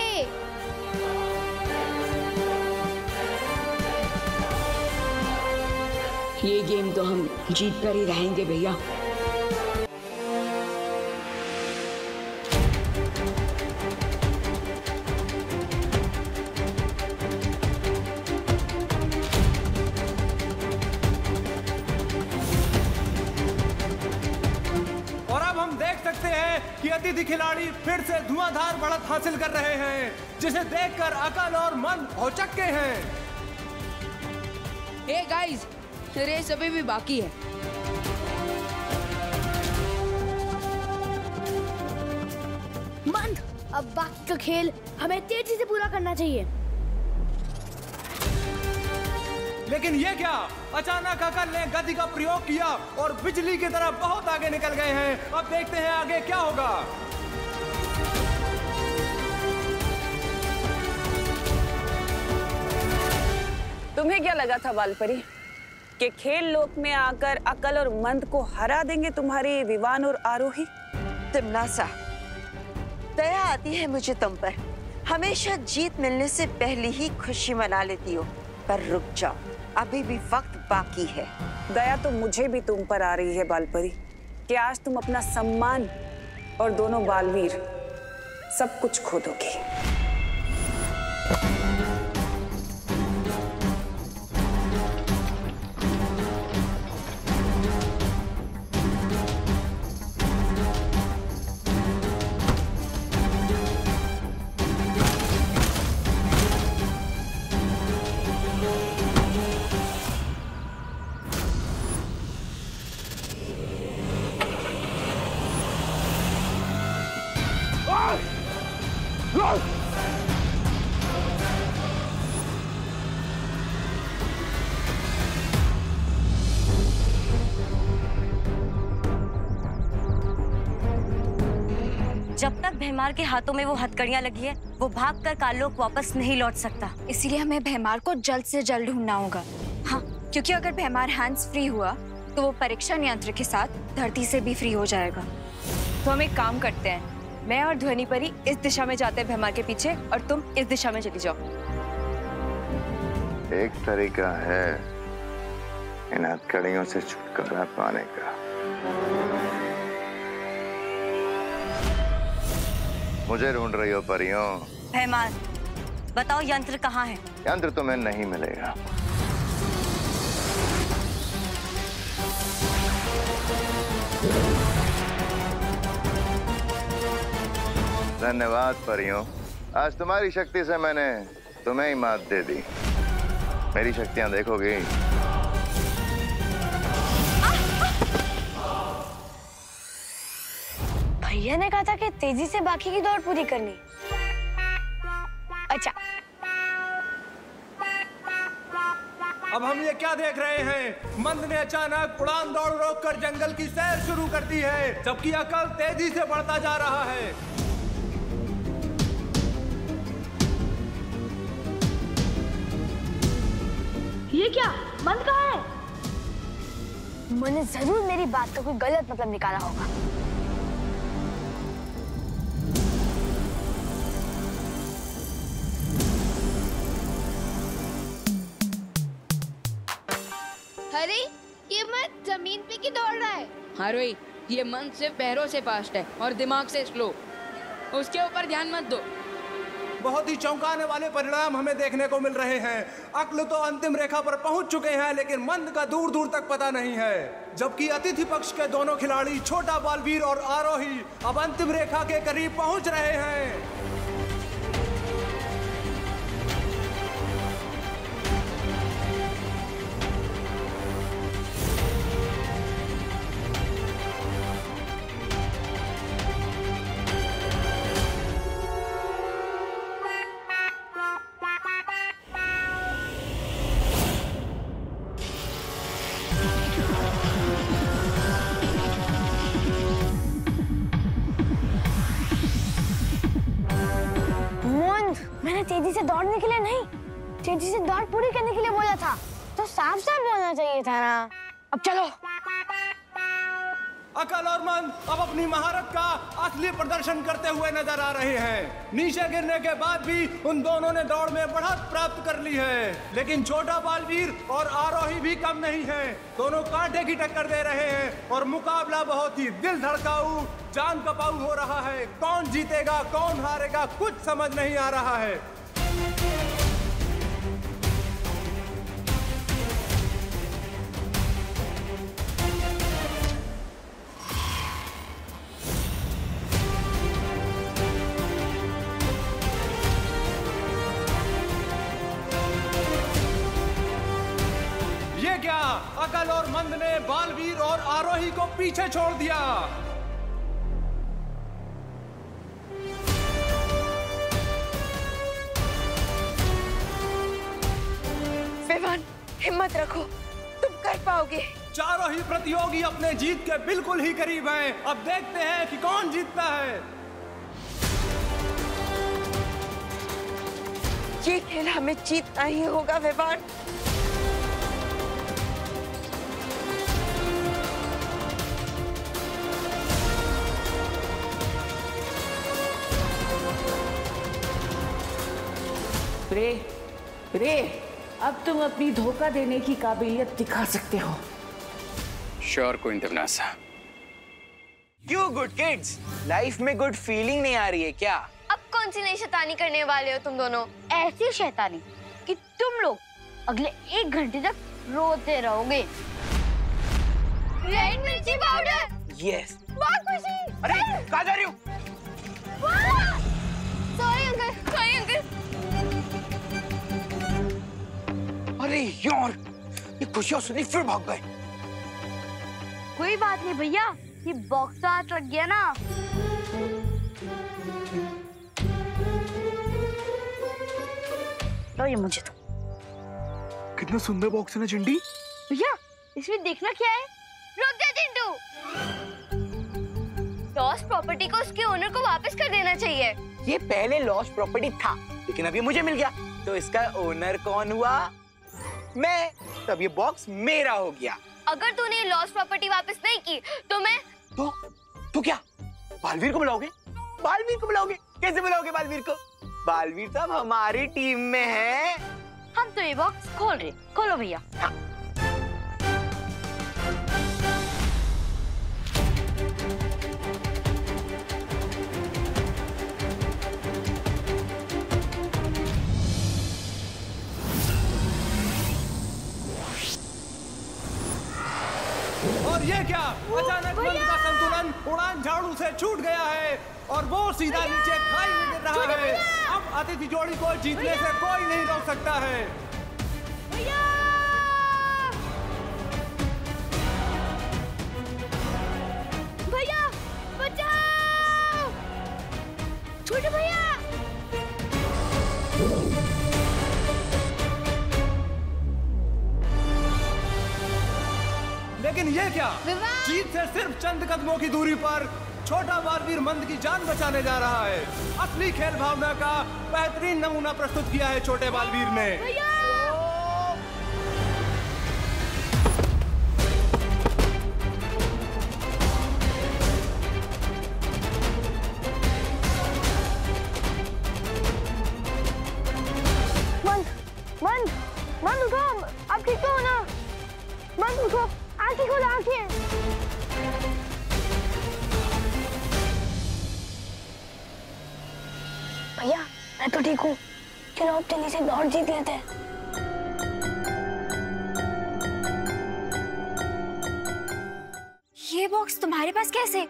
ये गेम तो हम जीत कर ही रहेंगे भैया। कि अतिथि खिलाड़ी फिर से धुआंधार बढ़त हासिल कर रहे हैं, जिसे देखकर अकल और मन भौचक्के हैं। हे गाइस, रेस अभी भी बाकी है। मंद, अब बाकी का खेल हमें तेजी से पूरा करना चाहिए। लेकिन ये क्या? अचानक अकल ने गति का प्रयोग किया और बिजली की तरह बहुत आगे निकल गए हैं। अब देखते हैं आगे क्या होगा। तुम्हें क्या लगा था बालपरी कि खेल लोक में आकर अकल और मंद को हरा देंगे तुम्हारे विवान और आरोही? तिमनासा, दया आती है मुझे तुम पर। हमेशा जीत मिलने से पहले ही खुशी मना लेती हो, पर रुक जाओ, अभी भी वक्त बाकी है। दया तो मुझे भी तुम पर आ रही है बालपरी, कि आज तुम अपना सम्मान और दोनों बालवीर सब कुछ खो दोगी। जब तक भैमार के हाथों में वो हथकड़ियां लगी है, वो भागकर काललोक वापस नहीं लौट सकता। इसीलिए हमें भैमार को जल्द से जल्द ढूंढना होगा। हाँ, क्योंकि अगर भैमार हैंड्स फ्री हुआ तो वो परीक्षण यंत्र के साथ धरती से भी फ्री हो जाएगा। तो हम एक काम करते हैं, मैं और ध्वनि परी इस दिशा में जाते हैं भैमार के पीछे, और तुम इस दिशा में चली जाओ। एक तरीका है इन हथकड़ियों से छुटकारा पाने का। मुझे ढूंढ रही हो परियों? भैमार, बताओ यंत्र कहाँ है? यंत्र तुम्हें नहीं मिलेगा। धन्यवाद परियों, आज तुम्हारी शक्ति से मैंने तुम्हें ही मात दे दी। मेरी शक्तियां देखोगी? भैया ने कहा था कि तेजी से बाकी की दौड़ पूरी करनी। अच्छा, अब हम ये क्या देख रहे हैं? मंद ने अचानक उड़ान दौड़ रोककर जंगल की सैर शुरू कर दी है, जबकि अकल तेजी से बढ़ता जा रहा है। ये क्या? मंद कहाँ है? मन ने जरूर मेरी बात का कोई गलत मतलब निकाला होगा। अरे ये मन जमीन पे की दौड़ रहा है। हाँ रोही, ये मन सिर्फ पैरों से फास्ट है और दिमाग से स्लो। उसके ऊपर ध्यान मत दो। बहुत ही चौंकाने वाले परिणाम हमें देखने को मिल रहे हैं। अक्ल तो अंतिम रेखा पर पहुंच चुके हैं, लेकिन मंद का दूर दूर तक पता नहीं है। जबकि अतिथि पक्ष के दोनों खिलाड़ी छोटा बालवीर और आरोही अब अंतिम रेखा के करीब पहुंच रहे हैं। मैंने तेजी से दौड़ने के लिए नहीं, तेजी से दौड़ पूरी करने के लिए बोला था, तो साफ साफ बोलना चाहिए था ना। अब चलो। अकल और मंद अब अपनी महारत का असली प्रदर्शन करते हुए नजर आ रहे हैं। नीचे गिरने के बाद भी उन दोनों ने दौड़ में बढ़त प्राप्त कर ली है, लेकिन छोटा बालवीर और आरोही भी कम नहीं है। दोनों कांटे की टक्कर दे रहे हैं और मुकाबला बहुत ही दिल धड़काऊ, जान कपाऊ हो रहा है। कौन जीतेगा कौन हारेगा कुछ समझ नहीं आ रहा है। क्या अकल और मंद ने बालवीर और आरोही को पीछे छोड़ दिया। विवान, हिम्मत रखो, तुम कर पाओगे। चारों ही प्रतियोगी अपने जीत के बिल्कुल ही करीब हैं। अब देखते हैं कि कौन जीतता है। ये खेल हमें जीतना ही होगा विवान। रे, रे, अब तुम अपनी धोखा देने की काबिलियत दिखा सकते हो। श्योर क्वीन देवनासा। क्यों गुड किड्स? लाइफ में गुड फीलिंग नहीं आ रही है क्या? अब कौन सी नई शैतानी करने वाले हो तुम दोनों? ऐसी शैतानी कि तुम लोग अगले 1 घंटे तक रोते रहोगे। रेड मिर्ची पाउडर। यस। बहुत खुशी। अरे कहाँ जा रही हूँ? Sorry uncle, sorry uncle. अरे यार, ये खुशियाँ सुनी फिर भाग गए। कोई बात नहीं भैया, ये बॉक्स तो हाथ लग गया ना। लो ये मुझे दो। कितना सुंदर बॉक्स है ना चिंटी। भैया इसमें देखना क्या है? रुक जा चिंटू। लॉस्ट प्रॉपर्टी को उसके ओनर को वापस कर देना चाहिए। ये पहले लॉस्ट प्रॉपर्टी था, लेकिन अभी मुझे मिल गया, तो इसका ओनर कौन हुआ? मैं। तब ये बॉक्स मेरा हो गया। अगर तूने लॉस्ट प्रॉपर्टी वापस नहीं की तो मैं तो क्या बालवीर को बुलाओगे? बालवीर को बुलाओगे? कैसे बुलाओगे बालवीर को? बालवीर तो अब हमारी टीम में है। हम तो ये बॉक्स खोल रहे। खोलो भैया। हाँ। और ये क्या? अचानक मंद का संतुलन उड़ान झाड़ू से छूट गया है और वो सीधा नीचे खाई में गिर रहा है। अब अतिथि जोड़ी को जीतने से कोई नहीं रोक सकता है। भैया बचाओ! छोटे भैया! लेकिन ये क्या? जीत से सिर्फ चंद कदमों की दूरी पर छोटा बालवीर मंद की जान बचाने जा रहा है। असली खेल भावना का बेहतरीन नमूना प्रस्तुत किया है छोटे बालवीर ने। मंद उठो, आप ठीक तो हो ना? मंद उठो, आंखें खोलो, आंखें। भैया मैं तो ठीक हूँ, चलो अब जल्दी से दौड़ जीत लेते हैं। ये बॉक्स तुम्हारे पास कैसे?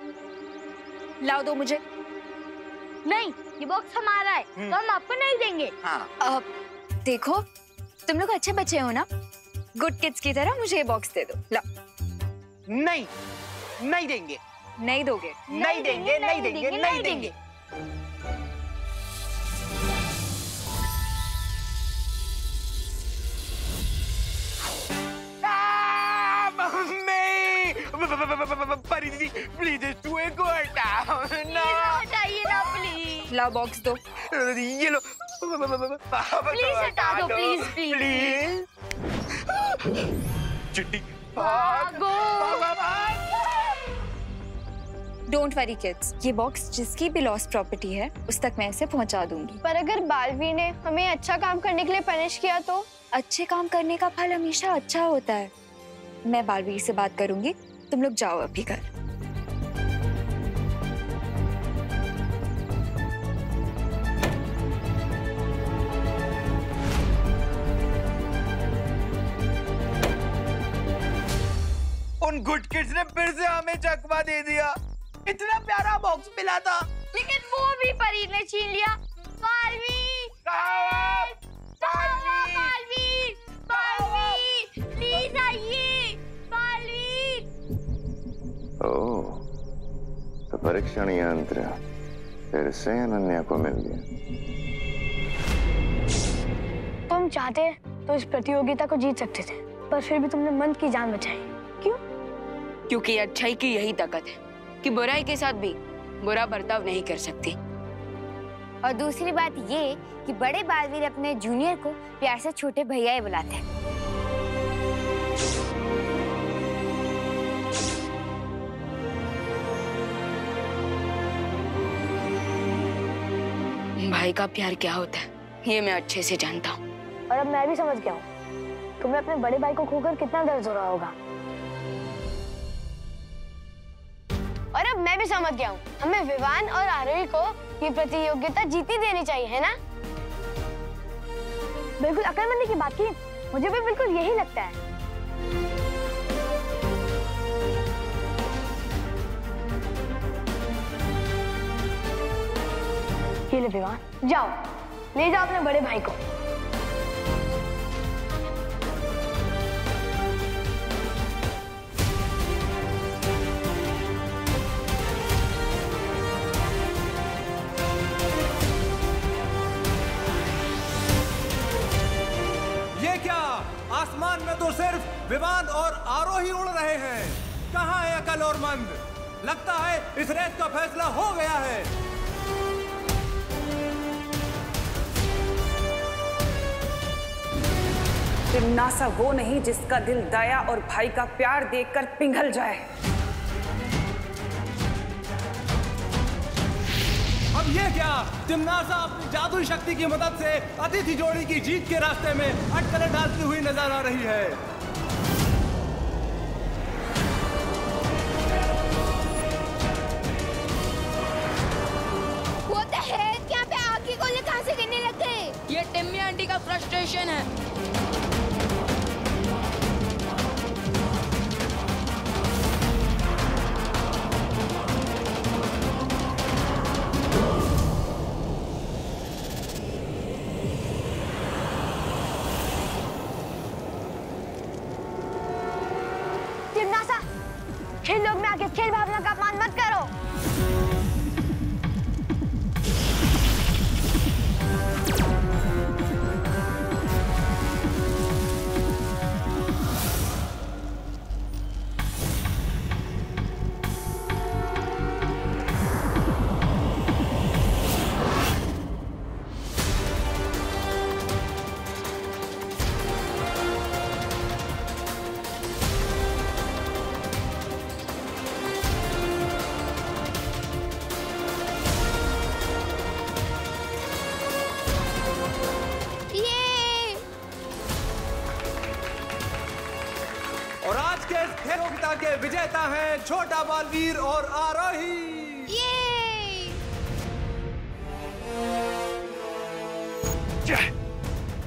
लाओ दो मुझे। नहीं, ये बॉक्स हमारा है, तो हम आपको नहीं देंगे। हाँ। देखो तुम लोग अच्छे बच्चे हो ना, गुड किड्स की तरह मुझे ये बॉक्स दे दो। लाओ। नहीं, नहीं देंगे। नहीं दोगे? नहीं देंगे, नहीं देंगे, नहीं देंगे। परी दीदी प्लीज तू एक को हटाओ ना। हटाइए ना प्लीज। लाओ बॉक्स दो। ये लो। प्लीज हटा दो, प्लीज प्लीज। चिट्टी भागो। डोंट वरी किड्स, ये बॉक्स जिसकी भी लॉस्ट प्रॉपर्टी है उस तक मैं इसे पहुंचा दूंगी। पर अगर बालवीर ने हमें अच्छा काम करने के लिए पनिश किया तो? अच्छे काम करने का फल हमेशा अच्छा होता है। मैं बालवीर से बात करूंगी, तुम लोग जाओ अभी घर। उन गुड किड्स ने फिर से हमें चकमा दे दिया। इतना प्यारा बॉक्स मिला था, लेकिन वो भी परी ने छीन लिया। बालवीर! बालवीर! बालवीर! प्लीज आइए! बालवीर! ओह, तो परीक्षण यंत्र फिर से अनन्या को मिल गया। तुम चाहते तो इस प्रतियोगिता को जीत सकते थे, पर फिर भी तुमने मंद की जान बचाई। क्यों? क्योंकि अच्छाई की यही ताकत है कि बुराई के साथ भी बुरा बर्ताव नहीं कर सकती। और दूसरी बात ये कि बड़े बालवीर अपने जूनियर को प्यार से छोटे भैया ही बुलाते हैं। भाई का प्यार क्या होता है ये मैं अच्छे से जानता हूँ। और अब मैं भी समझ गया हूँ तुम्हें अपने बड़े भाई को खोकर कितना दर्द हो रहा होगा। और अब मैं भी समझ गया हूँ हमें विवान और आरोही को ये प्रतियोगिता जीती देनी चाहिए, है ना? बिल्कुल अक्लमंदी की बात की, मुझे भी बिल्कुल यही लगता है। ये ले विवान, जाओ ले जाओ अपने बड़े भाई को। आसमान में तो सिर्फ विवान और आरोही उड़ रहे हैं। कहाँ है अकल और मंद? लगता है इस रेस का फैसला हो गया है। तिम्नासा वो नहीं जिसका दिल दया और भाई का प्यार देखकर पिघल जाए। अब ये क्या? तिम्नासा अपनी जादुई शक्ति की मदद से अतिथि जोड़ी की जीत के रास्ते में अटकलें डालती हुई नजर आ रही है। वो तो है, यहाँ पे आग की गोले कहाँ से गिरने लग गए? ये टिम्मी आंटी का फ्रस्ट्रेशन है। खेल लोग में आके खेल भावना का अपमान मत करो। प्रतियोगिता के विजेता हैं छोटा बालवीर और आरोही।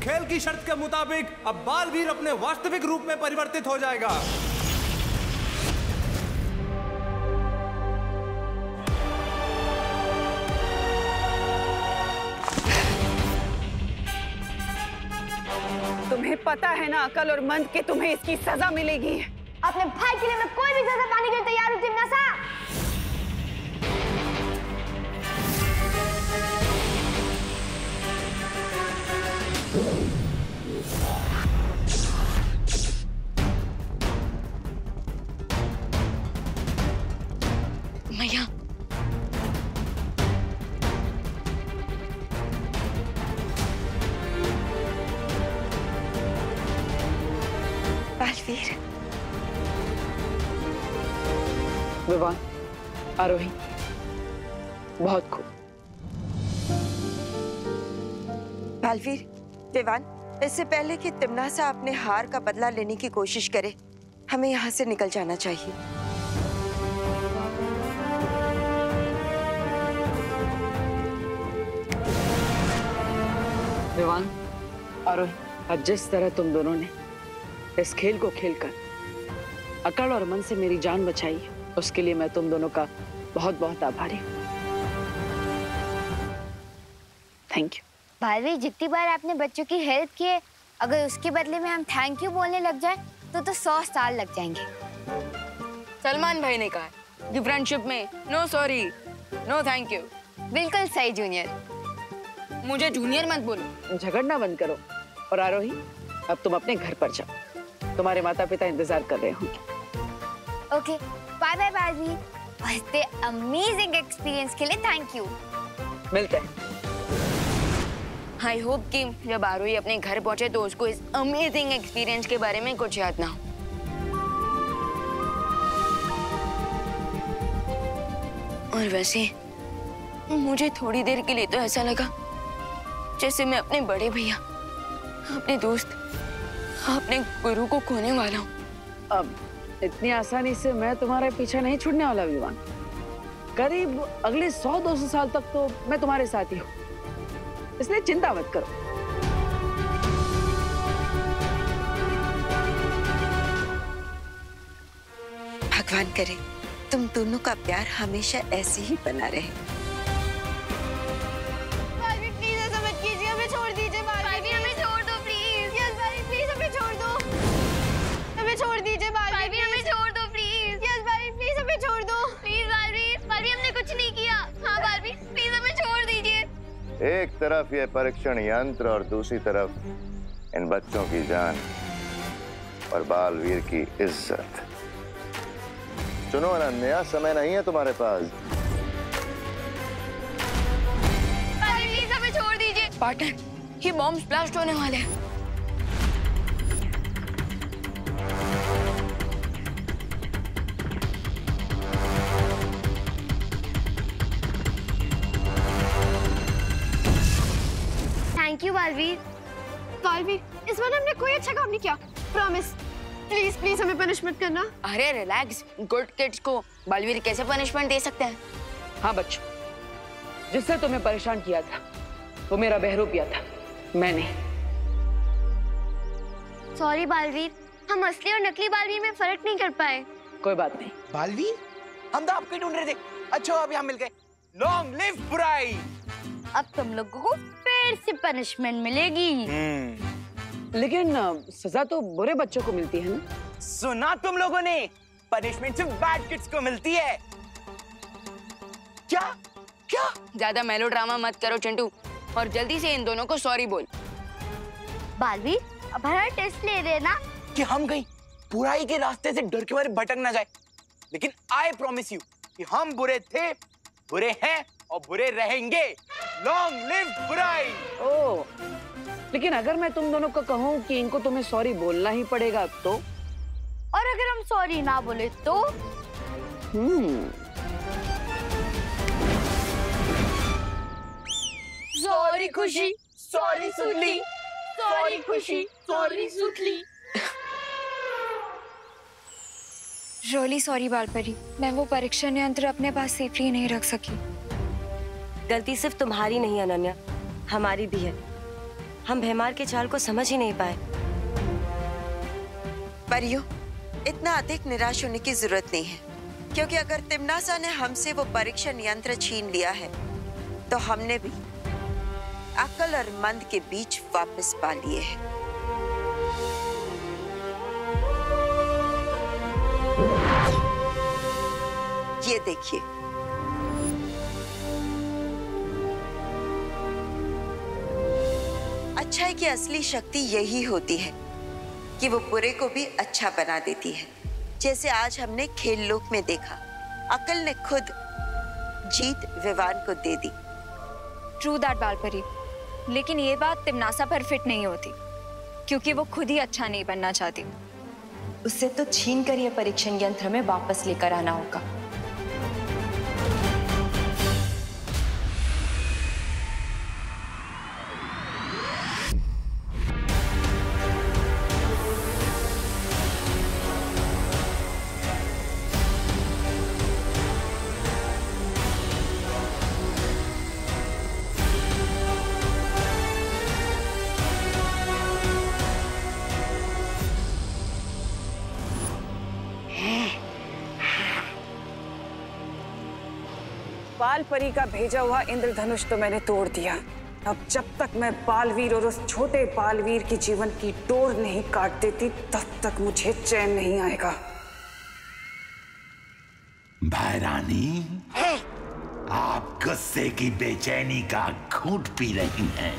खेल की शर्त के मुताबिक अब बालवीर अपने वास्तविक रूप में परिवर्तित हो जाएगा। तुम्हें पता है ना अकल और मंद कि तुम्हें इसकी सजा मिलेगी। अपने भाई के लिए मैं कोई भी सजा पाने के लिए तैयार हूं तिम्नासा। मैया बालवीर, विवान, आरोही, बहुत खूब। बालवीर, विवान, इससे पहले कि तिम्नासा अपने हार का बदला लेने की कोशिश करे, हमें यहाँ से निकल जाना चाहिए। विवान, आरोही, आज जिस तरह तुम दोनों ने इस खेल को खेलकर अकल और मन से मेरी जान बचाई, उसके लिए मैं तुम दोनों का बहुत बहुत आभारी हूँ। Thank you. बालवीर, जितनी बार आपने बच्चों की हेल्प की है, अगर उसके बदले में हम थैंक यू बोलने लग जाए तो 100 साल लग जाएंगे। सलमान भाई ने कहा कि फ्रेंडशिप में no sorry no thank you. बिल्कुल सही जूनियर। मुझे जूनियर मत बोलो। झगड़ना बंद करो। और आरोही, अब तुम अपने घर पर जाओ, तुम्हारे माता पिता इंतजार कर रहे होंगे। ओके, बाय बाय बालवीर, और इतने अमेजिंग एक्सपीरियंस के लिए थैंक यू। मिलते हैं। आई होप कि जब आरोही अपने घर पहुंचे तो उसको इस अमेजिंग एक्सपीरियंस के बारे में कुछ याद ना हो। और वैसे मुझे थोड़ी देर के लिए तो ऐसा लगा जैसे मैं अपने बड़े भैया, अपने दोस्त, अपने गुरु को खोने वाला हूँ। अब इतनी आसानी से मैं तुम्हारे पीछे नहीं छूटने वाला विवान। करीब अगले 100-200 साल तक तो मैं तुम्हारे साथ ही हूँ, इसलिए चिंता मत करो। भगवान करे तुम दोनों का प्यार हमेशा ऐसे ही बना रहे। बालवीर प्लीज ऐसा मत कीजिए, हमें छोड़ दीजिए। बालवीर हमें छोड़ दो प्लीज। यस बालवीर प्लीज हमें छोड़ दो, हमें छोड़ दीजिए। बालवीर हमें छोड़ दो प्लीज। यस बालवीर प्लीज हमें छोड़ दो प्लीज। बालवीर बालवीर हमने कुछ नहीं किया। हाँ बालवीर प्लीज हमें छोड़ दीजिए। एक तरफ ये परीक्षण यंत्र और दूसरी तरफ इन बच्चों की जान और बालवीर की इज्जत। सुनो अनन्या, समय नहीं है तुम्हारे पास। प्लीज हमें छोड़ दीजिए। पार्टनर, ये बॉम्ब ब्लास्ट होने वाले हैं। Thank you Baalveer. बालवीर इस बार हमने कोई अच्छा काम नहीं किया, प्रॉमिस। प्लीज प्लीज हमें पनिश मत करना। अरे रिलैक्स, गुड किड्स को बालवीर कैसे पनिशमेंट दे सकते हैं? हाँ बच्चों, जिससे तुम्हें परेशान किया था वो मेरा बहरूपिया था, मैं नहीं। सॉरी बालवीर, हम असली और नकली बालवीर में फर्क नहीं कर पाए। कोई बात नहीं। बालवीर, हम तो आपको ही ढूंढ रहे थे। अच्छा अब यहाँ मिल गए। लॉन्ग लिव बुराई। अब तुम लोगों को फिर से पनिशमेंट मिलेगी। लेकिन सजा तो बुरे बच्चों को मिलती है ना? सुना तुम लोगों ने, पनिशमेंट सिर्फ बैड किड्स को मिलती है। क्या क्या? ज्यादा मेलोड्रामा मत करो चिंटू, और जल्दी से इन दोनों को सॉरी बोल। बालवीर अब हमारा टेस्ट ले रहे ना कि हम कहीं बुराई के रास्ते से डर के मारे भटक ना जाए। लेकिन आई प्रॉमिस यू कि हम बुरे थे, बुरे हैं और बुरे रहेंगे। लॉन्ग लिव बुराई। ओह, लेकिन अगर मैं तुम दोनों को कहूँ कि इनको तुम्हें सॉरी बोलना ही पड़ेगा तो? और अगर हम सॉरी ना बोले तो? सॉरी खुशी, सॉरी सुतली, सॉरी खुशी, सॉरी सुतली। रियली सॉरी बालपरी, मैं वो परीक्षण यंत्र अपने पास सेफली नहीं रख सकी। गलती सिर्फ तुम्हारी नहीं अनन्या, हमारी भी है। हम भैमार के चाल को समझ ही नहीं पाए। परियो, इतना अधिक निराश होने की जरूरत नहीं है, क्योंकि अगर तिम्नासा ने हमसे वो परीक्षण यंत्र छीन लिया है तो हमने भी अक्ल और मंद के बीच वापस पा लिए हैं। ये देखिए, अच्छाई की असली शक्ति यही होती है कि वो बुरे को भी अच्छा बना देती है। जैसे आज हमने खेल लोक में देखा, अकल ने खुद जीत विवान को दे दी। ट्रू दैट बालपरी, लेकिन ये बात तिम्नासा पर फिट नहीं होती, क्योंकि वो खुद ही अच्छा नहीं बनना चाहती। उससे तो छीन कर ये परीक्षण यंत्र में वापस लेकर आना होगा। बालपरी का भेजा हुआ इंद्रधनुष तो मैंने तोड़ दिया। अब जब तक मैं बालवीर और उस छोटे बालवीर की जीवन की डोर नहीं काट देती, तब तक मुझे चैन नहीं आएगा। भाईरानी, आप गुस्से की बेचैनी का घूंट पी रही हैं,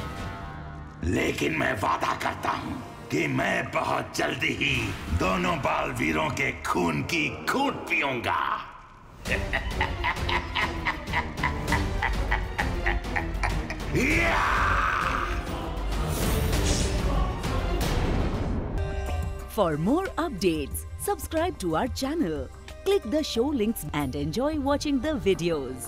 लेकिन मैं वादा करता हूं कि मैं बहुत जल्दी ही दोनों बालवीरों के खून की घूंट पीऊंगा। For more updates, subscribe to our channel, click the show links and enjoy watching the videos.